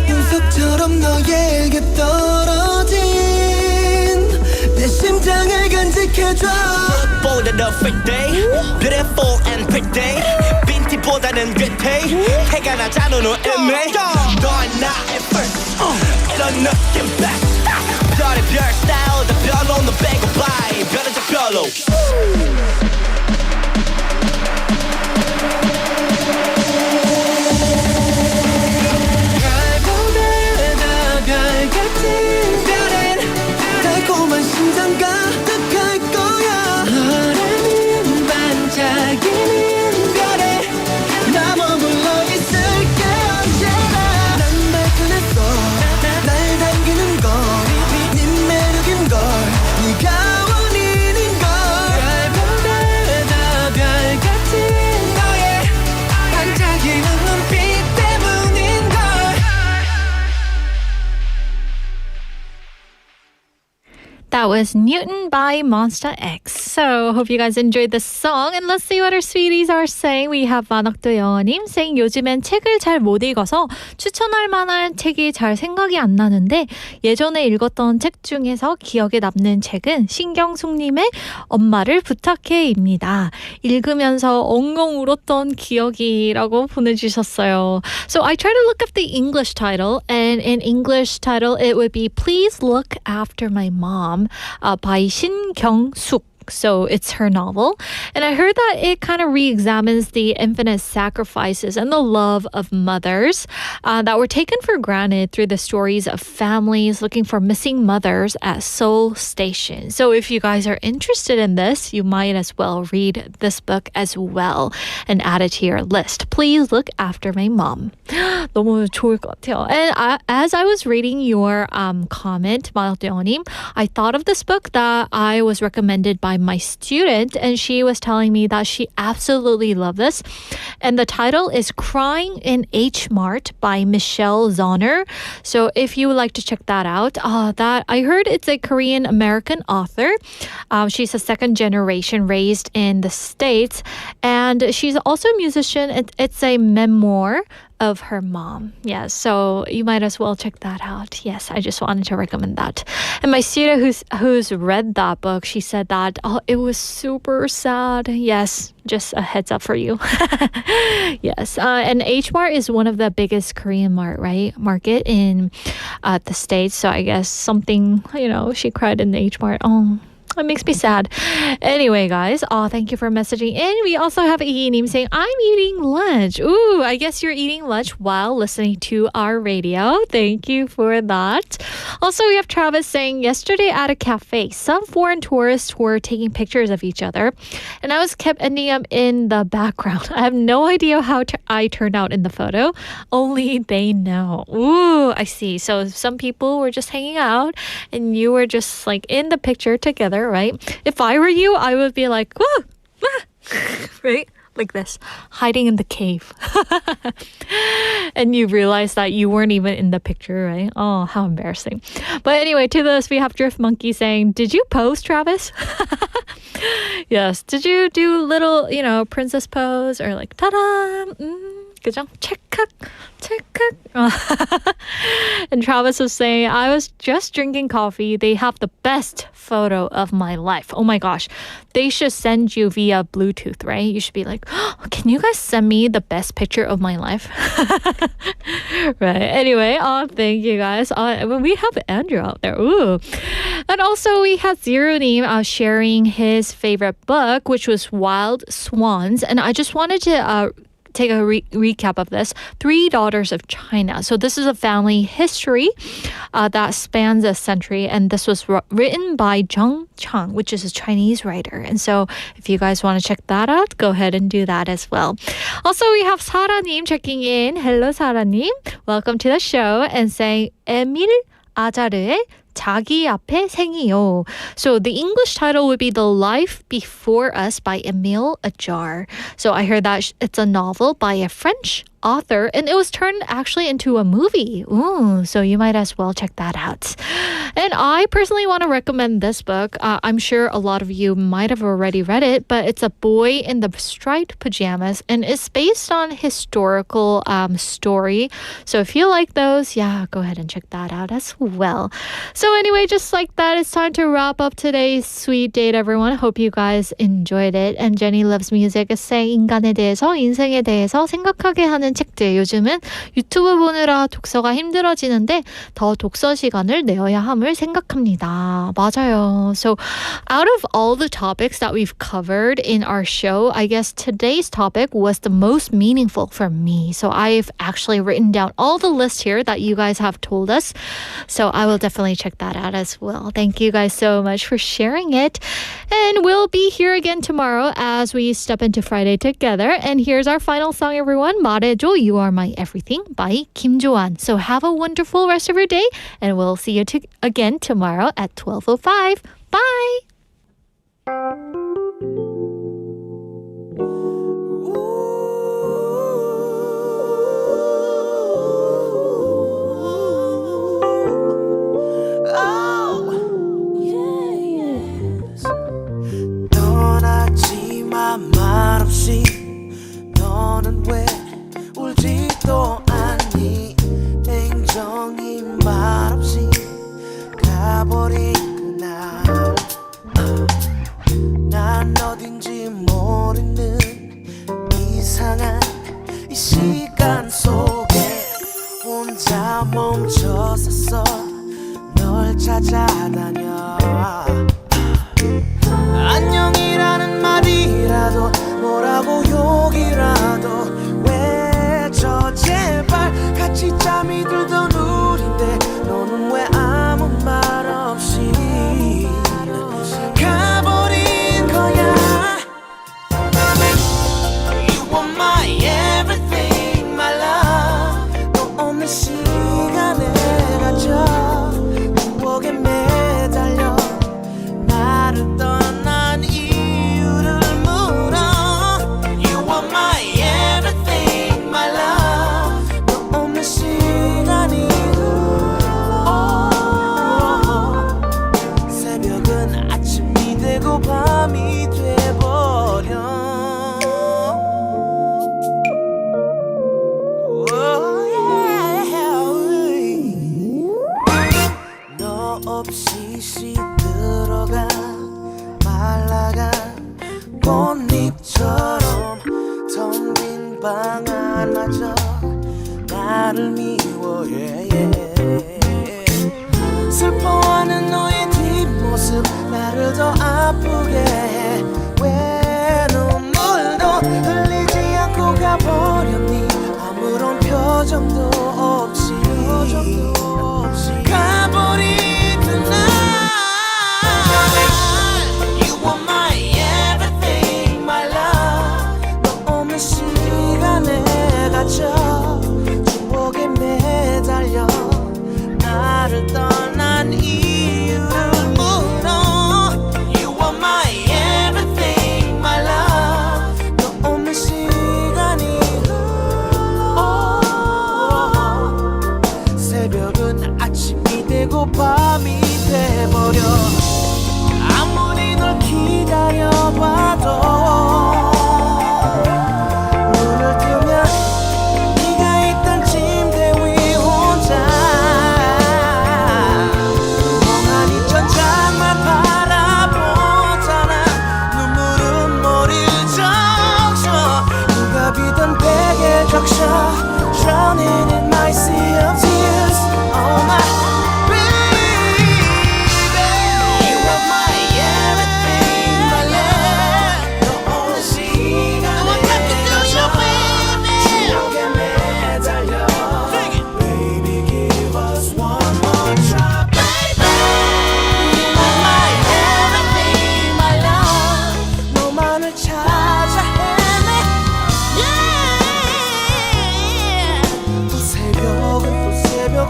운석처럼 너에게 떨어진 내 심장을 간직해줘 보다 더 fake day beautiful and pretty 빈티보다는 great 해가 나잖아 너 애매 너와 나의 first 이런 느낌 best 별의 별 style 다 별로 너 빼고 fly 별은 저 별로 별보다 별 같은 별엔 달콤한 심장 가득할 거야 너라는 반짝이는 별에 나 머물러 있을게 언제나 난 발끈했어 날 당기는 걸네 매력인 걸 네가 원인인 걸 별보다 별 같은 너의 반짝이는 눈빛 때문인 걸 That was Newton by Monsta X. So, hope you guys enjoyed the song. And let's see what our sweeties are saying. We have 만학도 영어님 saying 요즘엔 책을 잘 못 읽어서 추천할 만한 책이 잘 생각이 안 나는데 예전에 읽었던 책 중에서 기억에 남는 책은 신경숙님의 엄마를 부탁해입니다. 읽으면서 엉엉 울었던 기억이라고 보내주셨어요. So, I tried to look up the English title, and in English title, it would be Please Look After My Mom by 신경숙. So it's her novel. And I heard that it kind of re-examines the infinite sacrifices and the love of mothers that were taken for granted through the stories of families looking for missing mothers at Seoul Station. So if you guys are interested in this, you might as well read this book as well and add it to your list. Please look after my mom. 너무 좋을 것 같아요. And as I was reading your comment, 마학도영님, I thought of this book that I was recommended by my student, and she was telling me that she absolutely loved this. And the title is Crying in H Mart by Michelle Zauner. So if you would like to check that out, that I heard it's a Korean American author. She's a second generation raised in the States, and she's also a musician. It's a memoir of her mom. Yes, so you might as well check that out. Yes, I just wanted to recommend that. And my student who's read that book, she said that it was super sad. Yes, just a heads up for you. Yes, and H Mart is one of the biggest Korean market in the States. So I guess something, she cried in the H Mart. Oh. It makes me sad. Anyway, guys, thank you for messaging in. We also have Iinim saying, I'm eating lunch. Ooh, I guess you're eating lunch while listening to our radio. Thank you for that. Also, we have Travis saying, yesterday at a cafe, some foreign tourists were taking pictures of each other, and I was kept ending up in the background. I have no idea how I turned out in the photo. Only they know. Ooh, I see. So some people were just hanging out, and you were just like in the picture together, right? If I were you, I would be like, woo, right? Like this, hiding in the cave. And you realize that you weren't even in the picture, right? Oh, how embarrassing. But anyway, to this, we have Drift Monkey saying, did you pose, Travis? Yes. Did you do little, princess pose or like, ta-da? 그죠? 찰칵, 찰칵. And Travis was saying, I was just drinking coffee. They have the best photo of my life. Oh my gosh. They should send you via Bluetooth, right? You should be like, oh, can you guys send me the best picture of my life? Right. Anyway, thank you guys. We have Andrew out there. Ooh. And also we had Zero Neem sharing his favorite book, which was Wild Swans. And I just wanted to take a recap of this. Three Daughters of China. So this is a family history that spans a century, and this was written by Zheng Chang, which is a Chinese writer. And so if you guys want to check that out, go ahead and do that as well. Also, we have 사라님 checking in. Hello, 사라님. Welcome to the show. And saying 에밀 아자르의 자기 앞에 생이요. So the English title would be The Life Before Us by Émile Ajar. So I heard that it's a novel by a French author, and it was turned actually into a movie. Ooh, so you might as well check that out. And I personally want to recommend this book. I'm sure a lot of you might have already read it, but it's A Boy in the Striped Pajamas, and it's based on historical story. So if you like those, go ahead and check that out as well. So anyway, just like that, it's time to wrap up today's Sweet Date, everyone. Hope you guys enjoyed it. And Jenny Loves Music is saying 인간에 대해서, 인생에 대해서 생각하게 하는 책들. 요즘은 유튜브 보느라 독서가 힘들어지는데 더 독서 시간을 내어야 함을 생각합니다. 맞아요. So out of all the topics that we've covered in our show, I guess today's topic was the most meaningful for me. So I've actually written down all the lists here that you guys have told us. So I will definitely check that out as well. Thank you guys so much for sharing it. And we'll be here again tomorrow as we step into Friday together. And here's our final song, everyone. 말해줘, You Are My Everything by Kim Jo-an. So have a wonderful rest of your day, and we'll see you again tomorrow at 12:05. Bye! 떠나지만 말없이 너는 왜 울지도 않니 냉정히 말없이 가버린 그날 난 어딘지 모르는 이상한 이 시간 속에 혼자 멈춰섰어 널 찾아다녀 안녕이라는 말이라도 뭐라고 욕이라도 외쳐 제발 같이 잠이 들던 우린데 너는 왜 아무 말 없이 가버린 거야 You are my everything my love 너 없는 시간에 갇혀 추억에 매달려 나를 떠난 이유를 물어 You are my everything my love 너 없는 시간이 새벽은 아침이 되고 밤이 돼버려 너 없이 시들어가 말라간 꽃잎처럼 텅 빈 방 안마저 나를 미워해 슬퍼하는 너의 뒷모습 나를 더 아프게 해 왜 눈물도 흘리지 않고 가버렸니 아무런 표정도 없이 가버린 그날 You are my everything my love 너 없는 시간에 갇혀 추억에 매달려 나를 떠난 이유를 물어 You are my everything my love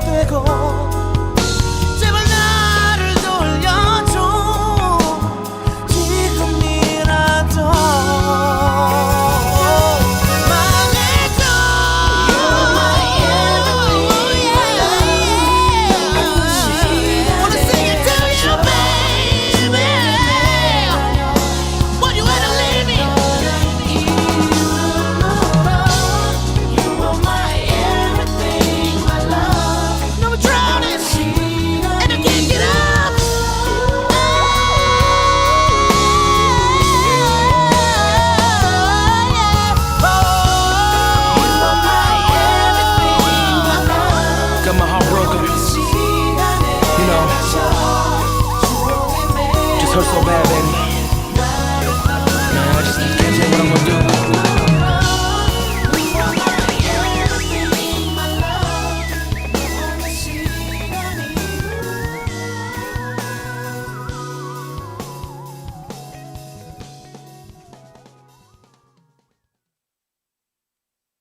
되고 제발 나를 돌려줘 지금이라도 말해줘 You're my everything wanna sing it to you baby But you had to leave me You are my everything my love No more drowning and I can't get up Got my heart broken. You know, just hurt so bad, baby. Man, I just can't say what I'm gonna do.